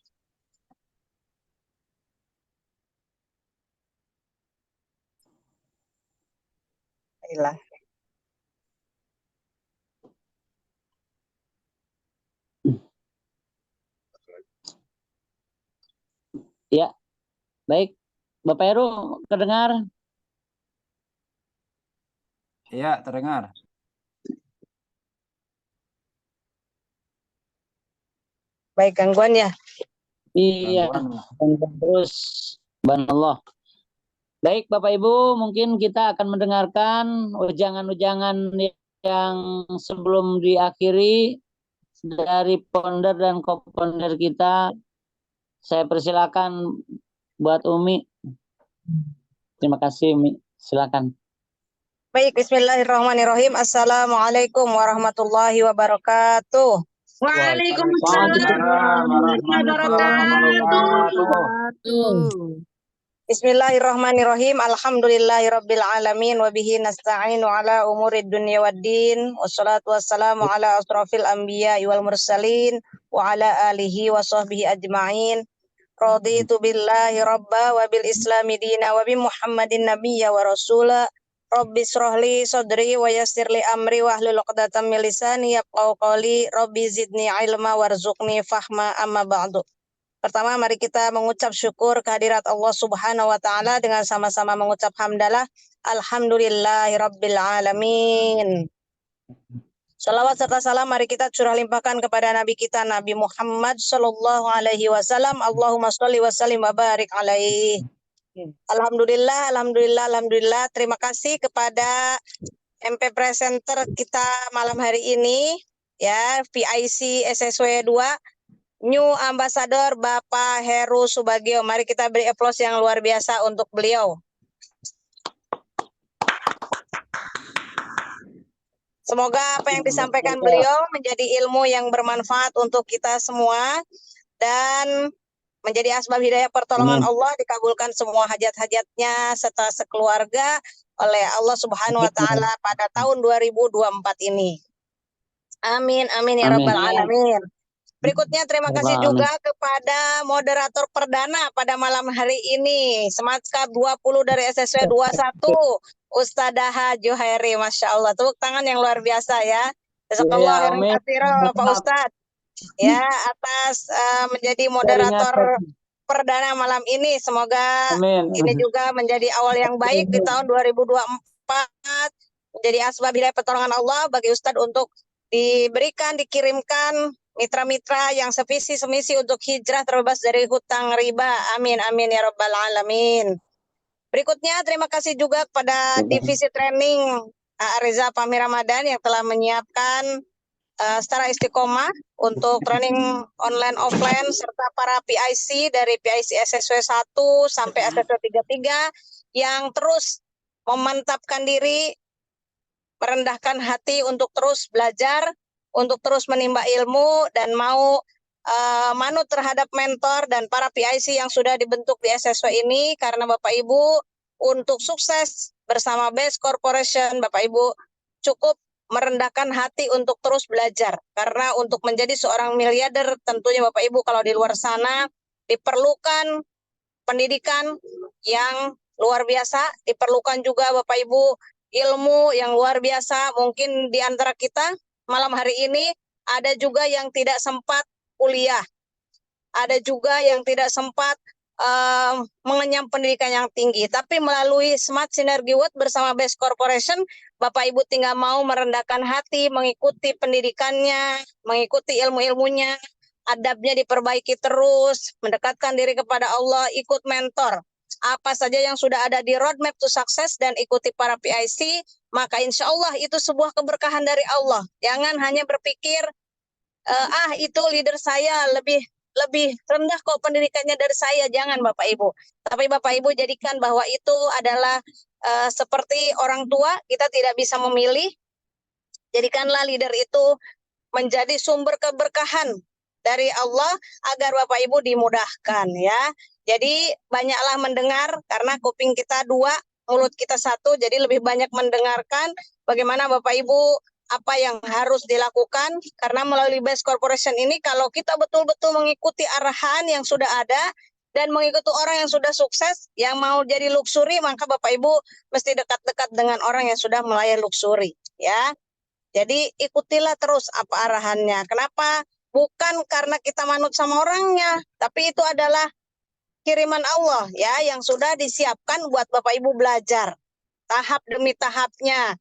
Speaker 3: Baiklah.
Speaker 5: Ya, baik. Bapak Heru, kedengar?
Speaker 2: Iya, terdengar.
Speaker 3: Baik, gangguan ya?
Speaker 5: Iya, gangguan terus. Subhanallah. Baik, Bapak Ibu, mungkin kita akan mendengarkan ujangan-ujangan yang sebelum diakhiri dari founder dan co-founder kita. Saya persilakan buat Umi. Terima kasih, Umi. Silakan.
Speaker 3: Baik, bismillahirrahmanirrahim. Assalamualaikum warahmatullahi wabarakatuh.
Speaker 2: Waalaikumsalam warahmatullahi wabarakatuh.
Speaker 3: Bismillahirrahmanirrahim. Alhamdulillahirabbil alamin wa bihi nasta'inu ala umurid dunya waddin. Wassalatu wassalamu ala asrofil anbiya wal mursalin wa ala alihi wa sahbihi ajma'in. Raditu billahi rabba wa bil islami dina wa bi Muhammadin nabiyya wa rasula. Rabbi srohli sodri wa yassirli amri wa hlul 'uqdatam min lisani yafqahu qawli. Rabbi zidni ilma warzuqni fahma, amma ba'du. Pertama, mari kita mengucap syukur kehadirat Allah Subhanahu wa taala dengan sama-sama mengucap hamdalah alhamdulillahirabbil alamin. Salawat serta salam mari kita curah limpahkan kepada Nabi kita Nabi Muhammad sallallahu alaihi wasallam. Allahumma sholli wa sallim wa barik alaihi. Alhamdulillah, alhamdulillah, alhamdulillah. Terima kasih kepada MP Presenter kita malam hari ini, ya, PIC SSW 2, New Ambassador Bapak Heru Subagio. Mari kita beri aplaus yang luar biasa untuk beliau. Semoga apa yang disampaikan beliau menjadi ilmu yang bermanfaat untuk kita semua dan menjadi asbab hidayah pertolongan Allah, dikabulkan semua hajat-hajatnya serta sekeluarga oleh Allah Subhanahu wa taala pada tahun 2024 ini. Amin amin ya rabbal alamin. Berikutnya terima kasih juga kepada moderator perdana pada malam hari ini, Sematskap 20 dari SSW 21, Ustadzah Juhairi. Masya Allah, tepuk tangan yang luar biasa ya. Jazakallah khairan katsiran Pak Ustadz ya atas menjadi moderator perdana malam ini. Semoga ini juga menjadi awal yang baik di tahun 2024, menjadi asbab hidayah pertolongan Allah bagi Ustadz untuk dikirimkan mitra-mitra yang sevisi semisi untuk hijrah terbebas dari hutang riba. Amin amin ya rabbal alamin. Berikutnya terima kasih juga kepada divisi training Reza Fahmi Ramadan yang telah menyiapkan secara istiqomah untuk training online offline serta para PIC dari PIC SSW 1 sampai SSW 33 yang terus memantapkan diri, merendahkan hati untuk terus belajar, untuk terus menimba ilmu dan mau manut terhadap mentor dan para PIC yang sudah dibentuk di SSW ini, karena Bapak Ibu untuk sukses bersama Best Corporation, Bapak Ibu cukup merendahkan hati untuk terus belajar. Karena untuk menjadi seorang miliarder tentunya Bapak Ibu kalau di luar sana diperlukan pendidikan yang luar biasa, diperlukan juga Bapak Ibu ilmu yang luar biasa. Mungkin di antara kita malam hari ini ada juga yang tidak sempat kuliah, ada juga yang tidak sempat mengenyam pendidikan yang tinggi, tapi melalui Smart Synergy World bersama Best Corporation, Bapak Ibu tinggal mau merendahkan hati, mengikuti pendidikannya, mengikuti ilmu-ilmunya, adabnya diperbaiki terus, mendekatkan diri kepada Allah, ikut mentor. Apa saja yang sudah ada di roadmap to success dan ikuti para PIC, maka insya Allah itu sebuah keberkahan dari Allah. Jangan hanya berpikir, itu leader saya lebih rendah kok pendidikannya dari saya. Jangan Bapak Ibu. Tapi Bapak Ibu jadikan bahwa itu adalah seperti orang tua, kita tidak bisa memilih. Jadikanlah leader itu menjadi sumber keberkahan dari Allah agar Bapak Ibu dimudahkan ya. Jadi banyaklah mendengar karena kuping kita 2, mulut kita 1, jadi lebih banyak mendengarkan bagaimana Bapak Ibu apa yang harus dilakukan, karena melalui Best Corporation ini kalau kita betul-betul mengikuti arahan yang sudah ada dan mengikuti orang yang sudah sukses yang mau jadi luxury, maka Bapak Ibu mesti dekat-dekat dengan orang yang sudah melayani luxury ya. Jadi ikutilah terus apa arahannya. Kenapa? Bukan karena kita manut sama orangnya, tapi itu adalah kiriman Allah ya yang sudah disiapkan buat Bapak Ibu belajar tahap demi tahapnya.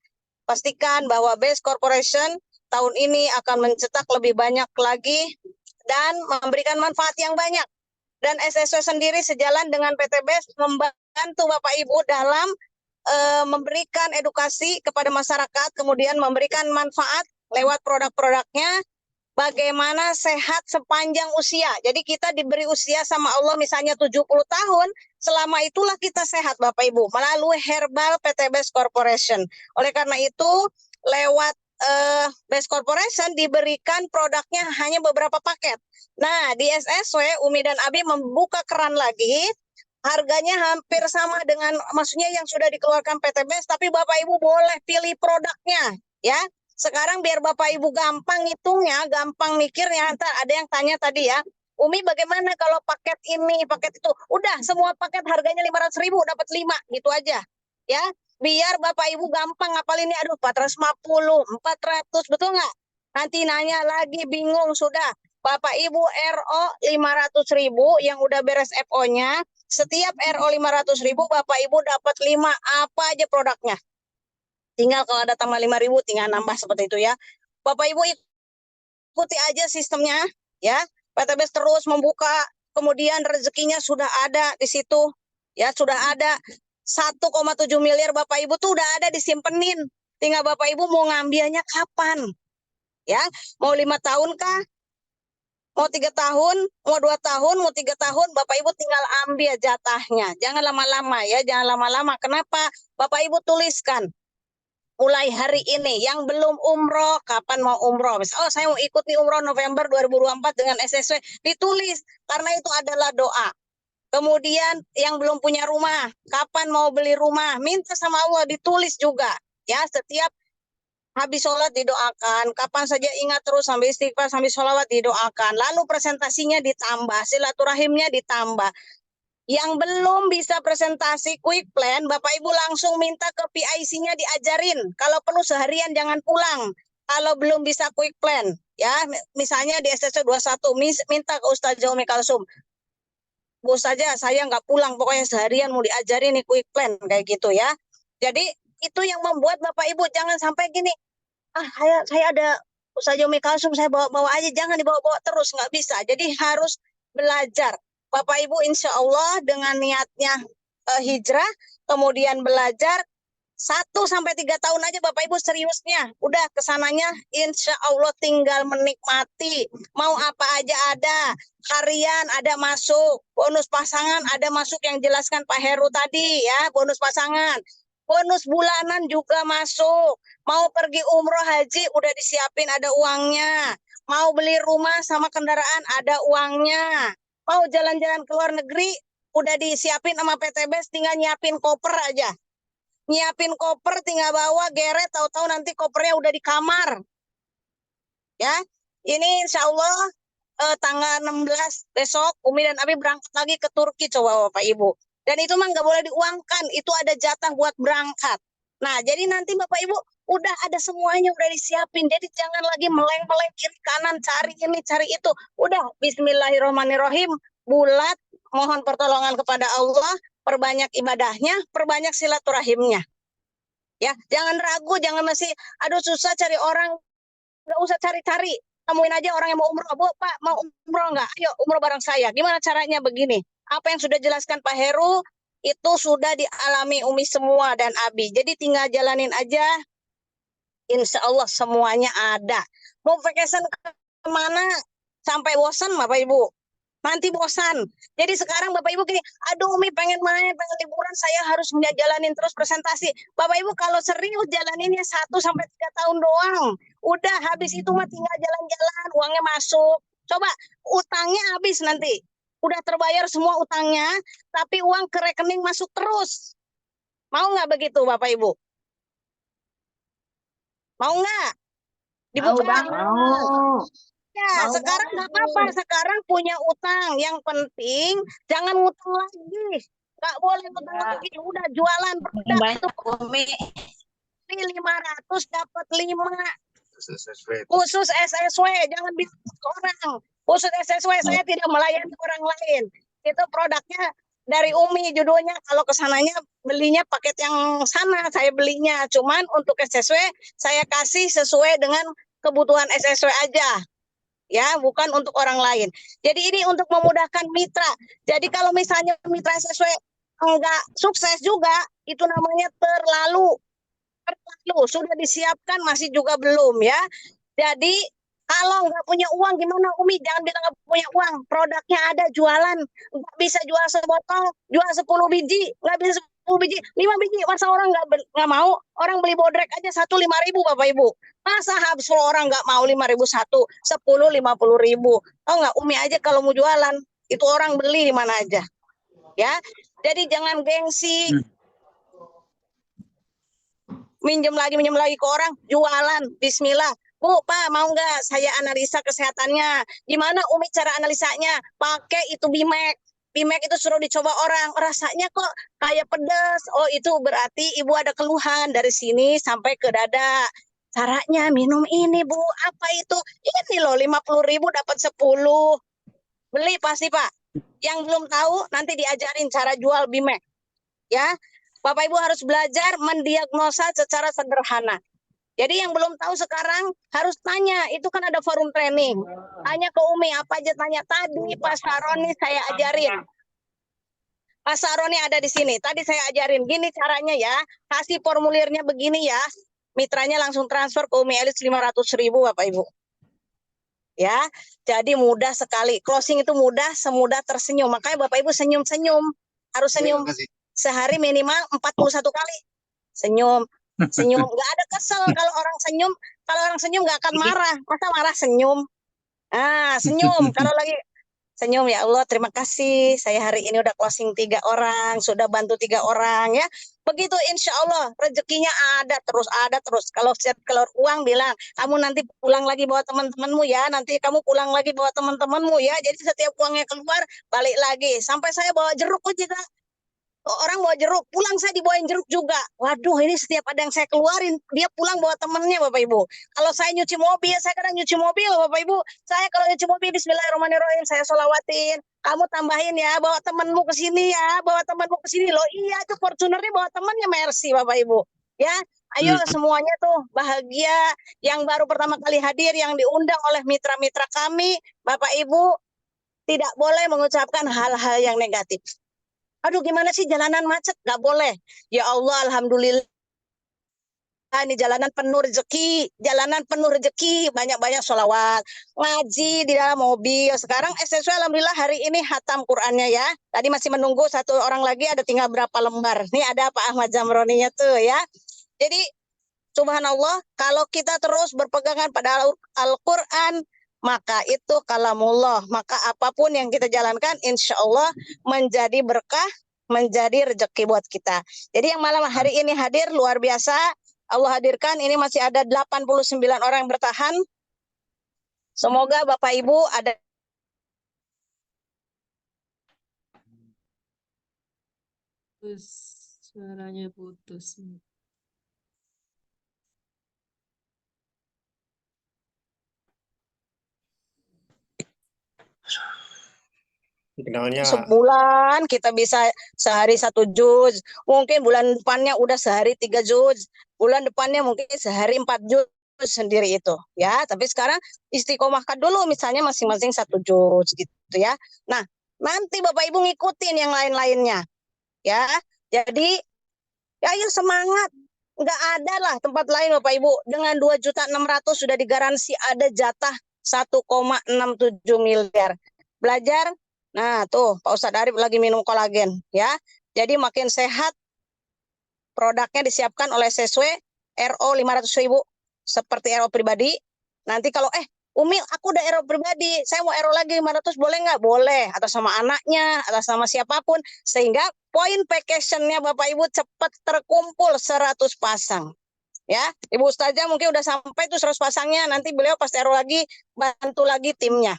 Speaker 3: Pastikan bahwa Best Corporation tahun ini akan mencetak lebih banyak lagi dan memberikan manfaat yang banyak. Dan SSW sendiri sejalan dengan PT Best membantu Bapak Ibu dalam memberikan edukasi kepada masyarakat, kemudian memberikan manfaat lewat produk-produknya bagaimana sehat sepanjang usia. Jadi kita diberi usia sama Allah misalnya 70 tahun, selama itulah kita sehat Bapak Ibu, melalui Herbal PTBest Corporation. Oleh karena itu, lewat Best Corporation diberikan produknya hanya beberapa paket. Nah, di SSW, Umi dan Abi membuka keran lagi, harganya hampir sama dengan, maksudnya yang sudah dikeluarkan PTBest, tapi Bapak Ibu boleh pilih produknya, ya. Sekarang biar Bapak Ibu gampang ngitungnya, gampang mikirnya. Ntar ada yang tanya tadi ya, Umi bagaimana kalau paket ini, paket itu? Udah, semua paket harganya 500.000, dapat 5, gitu aja. Ya, biar Bapak Ibu gampang ngapalinnya. Aduh, 450, 400, betul nggak? Nanti nanya lagi, bingung sudah. Bapak Ibu RO 500.000 yang udah beres FO-nya, setiap RO 500.000 Bapak Ibu dapat 5 apa aja produknya. Tinggal kalau ada tambah 5.000 tinggal nambah seperti itu ya. Bapak Ibu ikuti aja sistemnya ya. PTBest terus membuka, kemudian rezekinya sudah ada di situ. Ya, sudah ada 1,7 miliar Bapak Ibu tuh udah ada disimpenin. Tinggal Bapak Ibu mau ngambilnya kapan. Ya, mau 5 tahun kah? Mau 3 tahun, mau 2 tahun, mau 3 tahun, Bapak Ibu tinggal ambil jatahnya. Jangan lama-lama ya, jangan lama-lama. Kenapa? Bapak Ibu tuliskan. Mulai hari ini, yang belum umroh, kapan mau umroh? Oh, saya mau ikut nih umroh November 2024 dengan SSW. Ditulis, karena itu adalah doa. Kemudian yang belum punya rumah, kapan mau beli rumah? Minta sama Allah, ditulis juga. Ya, setiap habis sholat didoakan, kapan saja ingat terus sambil istighfar, sambil sholawat didoakan. Lalu presentasinya ditambah, silaturahimnya ditambah. Yang belum bisa presentasi quick plan, Bapak Ibu langsung minta ke PIC-nya diajarin. Kalau perlu seharian jangan pulang. Kalau belum bisa quick plan, ya misalnya di SSC 21, minta ke Ustazah Umi Kalsum. Bu saja saya nggak pulang, pokoknya seharian mau diajarin nih quick plan, kayak gitu ya. Jadi itu yang membuat Bapak Ibu jangan sampai gini, saya ada Ustazah Umi Kalsum, saya bawa-bawa aja, jangan dibawa-bawa terus, nggak bisa. Jadi harus belajar. Bapak Ibu insya Allah dengan niatnya hijrah, kemudian belajar 1-3 tahun aja Bapak Ibu seriusnya. Udah kesananya insya Allah tinggal menikmati. Mau apa aja ada. Harian ada masuk. Bonus pasangan ada masuk yang jelaskan Pak Heru tadi ya. Bonus pasangan. Bonus bulanan juga masuk. Mau pergi umroh haji udah disiapin ada uangnya. Mau beli rumah sama kendaraan ada uangnya. Mau jalan-jalan ke luar negeri, udah disiapin sama PTBest, tinggal nyiapin koper aja. Nyiapin koper, tinggal bawa, geret, tahu-tahu nanti kopernya udah di kamar. Ya, ini insya Allah tanggal 16 besok, Umi dan Abi berangkat lagi ke Turki, coba Bapak Ibu. Dan itu mah nggak boleh diuangkan, itu ada jatah buat berangkat. Nah, jadi nanti Bapak Ibu udah ada semuanya, udah disiapin. Jadi jangan lagi meleng-meleng kiri kanan, cari ini, cari itu. Udah, bismillahirrahmanirrahim, bulat, mohon pertolongan kepada Allah, perbanyak ibadahnya, perbanyak silaturahimnya. Ya, jangan ragu, jangan masih, aduh susah cari orang, nggak usah cari-cari. Temuin aja orang yang mau umroh. Bu, Pak, mau umroh nggak? Ayo umroh bareng saya. Gimana caranya begini? Apa yang sudah jelaskan Pak Heru, itu sudah dialami Umi semua dan Abi. Jadi tinggal jalanin aja. Insya Allah semuanya ada. Mau vacation kemana? Sampai bosan Bapak Ibu. Nanti bosan. Jadi sekarang Bapak Ibu gini, aduh Umi pengen main, pengen liburan, saya harus jalanin terus presentasi. Bapak Ibu kalau serius jalaninnya 1-3 tahun doang. Udah habis itu mah tinggal jalan-jalan, uangnya masuk. Coba utangnya habis nanti. Udah terbayar semua utangnya, tapi uang ke rekening masuk terus. Mau nggak begitu Bapak Ibu? Mau nggak? Dibuka.
Speaker 8: Mau.
Speaker 3: Ya, sekarang nggak apa-apa. Sekarang punya utang. Yang penting jangan ngutang lagi. Nggak boleh ngutang lagi. Udah jualan produk itu.
Speaker 8: Umi.
Speaker 3: 500 dapat 5. Khusus SSW. Jangan bilang ke orang. Khusus SSW saya tidak melayani orang lain. Itu produknya dari Umi judulnya. Kalau kesananya belinya paket yang sana saya belinya. Cuman untuk SSW saya kasih sesuai dengan kebutuhan SSW aja. Ya, bukan untuk orang lain. Jadi ini untuk memudahkan mitra. Jadi kalau misalnya mitra SSW enggak sukses juga, itu namanya terlalu sudah disiapkan masih juga belum ya. Jadi Kalau nggak punya uang gimana Umi? Jangan bilang nggak punya uang. Produknya ada, jualan. Nggak bisa jual sebotol, jual 10 biji. Nggak bisa 10 biji, 5 biji. Masa orang nggak mau? Orang beli bodrek aja 1 5.000 Bapak Ibu. Masa habis orang nggak mau 5.000 satu, 10 50.000. Tahu nggak Umi aja kalau mau jualan, itu orang beli di mana aja. Ya, jadi jangan gengsi. Minjem lagi ke orang, jualan, bismillah. Bu, Pak, mau nggak saya analisa kesehatannya? Gimana Umi cara analisanya? Pakai itu Bimek. Bimek itu suruh dicoba orang. Rasanya kok kayak pedas. Oh, itu berarti ibu ada keluhan dari sini sampai ke dada. Caranya minum ini, Bu. Apa itu? Ini loh, 50.000 dapat 10. Beli pasti, Pak. Yang belum tahu, nanti diajarin cara jual Bimek. Ya, Bapak Ibu harus belajar mendiagnosa secara sederhana. Jadi yang belum tahu sekarang harus tanya, itu kan ada forum training. Tanya ke Umi, apa aja tanya tadi Pak Saroni saya ajarin. Pak Saroni ada di sini, tadi saya ajarin, gini caranya ya, kasih formulirnya begini ya, mitranya langsung transfer ke Umi Elis 500.000 Bapak Ibu. Ya, jadi mudah sekali. Closing itu mudah, semudah tersenyum. Makanya Bapak Ibu senyum-senyum, harus senyum. Sehari minimal 41 kali. Senyum. Senyum, nggak ada kesel kalau orang senyum. Kalau orang senyum nggak akan marah. Masa marah senyum? Senyum. Kalau lagi senyum, ya Allah terima kasih. Saya hari ini udah closing 3 orang, sudah bantu 3 orang ya. Begitu insya Allah rezekinya ada terus. Kalau siap keluar uang bilang, kamu nanti pulang lagi bawa teman-temanmu ya. Nanti kamu pulang lagi bawa teman-temanmu ya. Jadi setiap uangnya keluar balik lagi. Sampai saya bawa jeruk juga. Orang bawa jeruk, pulang saya dibawain jeruk juga. Waduh, ini setiap ada yang saya keluarin, dia pulang bawa temennya Bapak Ibu. Kalau saya nyuci mobil, saya kadang nyuci mobil Bapak Ibu. Saya kalau nyuci mobil, bismillahirrahmanirrahim, saya sholawatin. Kamu tambahin ya, bawa temenmu ke sini ya, bawa temenmu ke sini. Loh iya, itu Fortunernya bawa temennya, Mercy Bapak Ibu. Ya, ayo semuanya tuh bahagia. Yang baru pertama kali hadir, yang diundang oleh mitra-mitra kami, Bapak Ibu, tidak boleh mengucapkan hal-hal yang negatif. Aduh gimana sih jalanan macet? Gak boleh. Ya Allah, alhamdulillah. Ini jalanan penuh rezeki, banyak-banyak sholawat, ngaji di dalam mobil. Sekarang SSW alhamdulillah hari ini hatam Qur'annya ya. Tadi masih menunggu 1 orang lagi, ada tinggal berapa lembar. Ini ada Pak Ahmad Zamroninya tuh ya. Jadi subhanallah, kalau kita terus berpegangan pada Al-Quran, maka itu kalamullah. Maka apapun yang kita jalankan insya Allah menjadi berkah, menjadi rezeki buat kita. Jadi yang malam hari ini hadir luar biasa. Allah hadirkan, ini masih ada 89 orang yang bertahan. Semoga Bapak Ibu ada
Speaker 10: suaranya putus.
Speaker 3: sebulan kita bisa sehari 1 juz, mungkin bulan depannya udah sehari 3 juz, bulan depannya mungkin sehari 4 juz sendiri itu ya. Tapi sekarang istiqomahkan dulu, misalnya masing-masing 1 juz gitu ya. Nah nanti Bapak Ibu ngikutin yang lain-lainnya ya. Jadi ya ayo semangat. Nggak ada lah tempat lain Bapak Ibu dengan 2.600.000 sudah digaransi ada jatah 1,67 miliar. Belajar. Nah, tuh Pak Ustadz Arif lagi minum kolagen ya. Jadi makin sehat. Produknya disiapkan oleh SSW RO 500.000 seperti RO pribadi. Nanti kalau Umi, aku udah RO pribadi, saya mau RO lagi 500, boleh nggak? Boleh, atas nama anaknya, atas nama siapapun. Sehingga poin vacation-nya Bapak Ibu cepat terkumpul 100 pasang. Ya, Ibu Ustazah mungkin udah sampai tuh 100 pasangnya, nanti beliau pas RO lagi, bantu lagi timnya.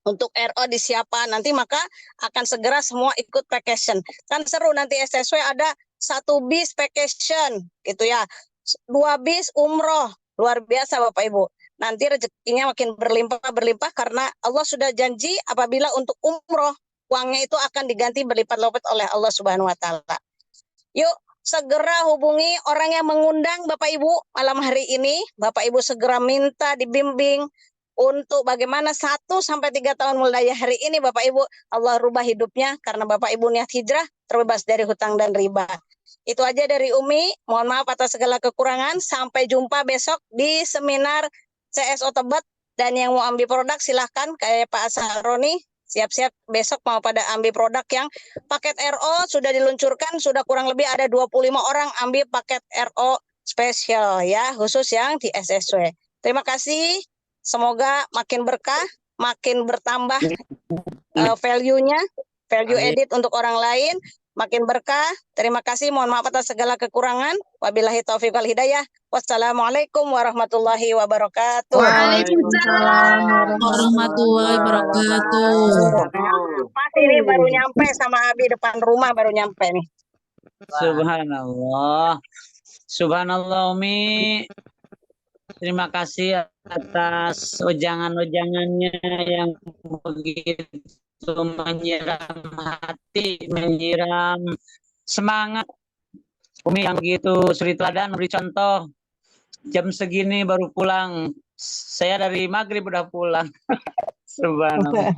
Speaker 3: Untuk RO di siapa, nanti maka akan segera semua ikut vacation. Kan seru nanti SSW ada 1 bis vacation, gitu ya. 2 bis umroh, luar biasa Bapak Ibu. Nanti rezekinya makin berlimpah karena Allah sudah janji apabila untuk umroh uangnya itu akan diganti berlipat-lipat oleh Allah Subhanahu wa taala. Yuk segera hubungi orang yang mengundang Bapak Ibu malam hari ini. Bapak Ibu segera minta dibimbing untuk bagaimana 1 sampai 3 tahun mulai hari ini Bapak Ibu Allah rubah hidupnya karena Bapak Ibu niat hijrah terbebas dari hutang dan riba. Itu aja dari Umi. Mohon maaf atas segala kekurangan. Sampai jumpa besok di seminar CSO Tebet Dan yang mau ambil produk silahkan kayak Pak Asaroni, siap-siap besok mau pada ambil produk yang paket RO sudah diluncurkan, sudah kurang lebih ada 25 orang ambil paket RO spesial ya, khusus yang di SSW. Terima kasih, semoga makin berkah, makin bertambah value-nya, value
Speaker 5: Amin.
Speaker 3: edit untuk orang lain, makin berkah. Terima kasih, mohon maaf atas segala kekurangan. Wabillahi taufiq wal hidayah. Wassalamualaikum warahmatullahi wabarakatuh.
Speaker 10: Waalaikumsalam warahmatullahi wabarakatuh.
Speaker 3: Masih ini baru nyampe sama Abi depan rumah baru nyampe nih.
Speaker 5: Subhanallah. Subhanallah Umi. Terima kasih atas ujangan-ujangannya yang begitu menyiram hati, menyiram semangat. Umi yang begitu suri teladan, beri contoh. Jam segini baru pulang. Saya dari maghrib udah pulang. Subhanallah.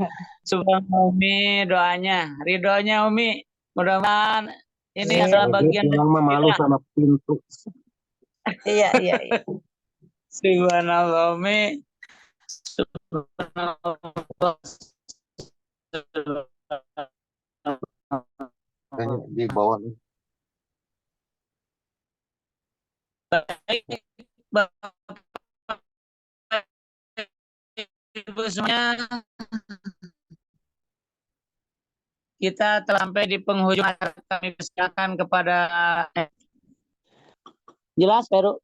Speaker 5: Subhanallah Umi, doanya, ridhonya Umi. Mudah-mudahan ini adalah bagian dari
Speaker 1: malu sama pintu.
Speaker 3: Iya.
Speaker 5: Subhanallah Umi. Subhanallah.
Speaker 7: Di bawah nih.
Speaker 5: Baik, Bapak Ibu semuanya, kita telah sampai di penghujung acara. Kami persilakan kepada jelas Peru.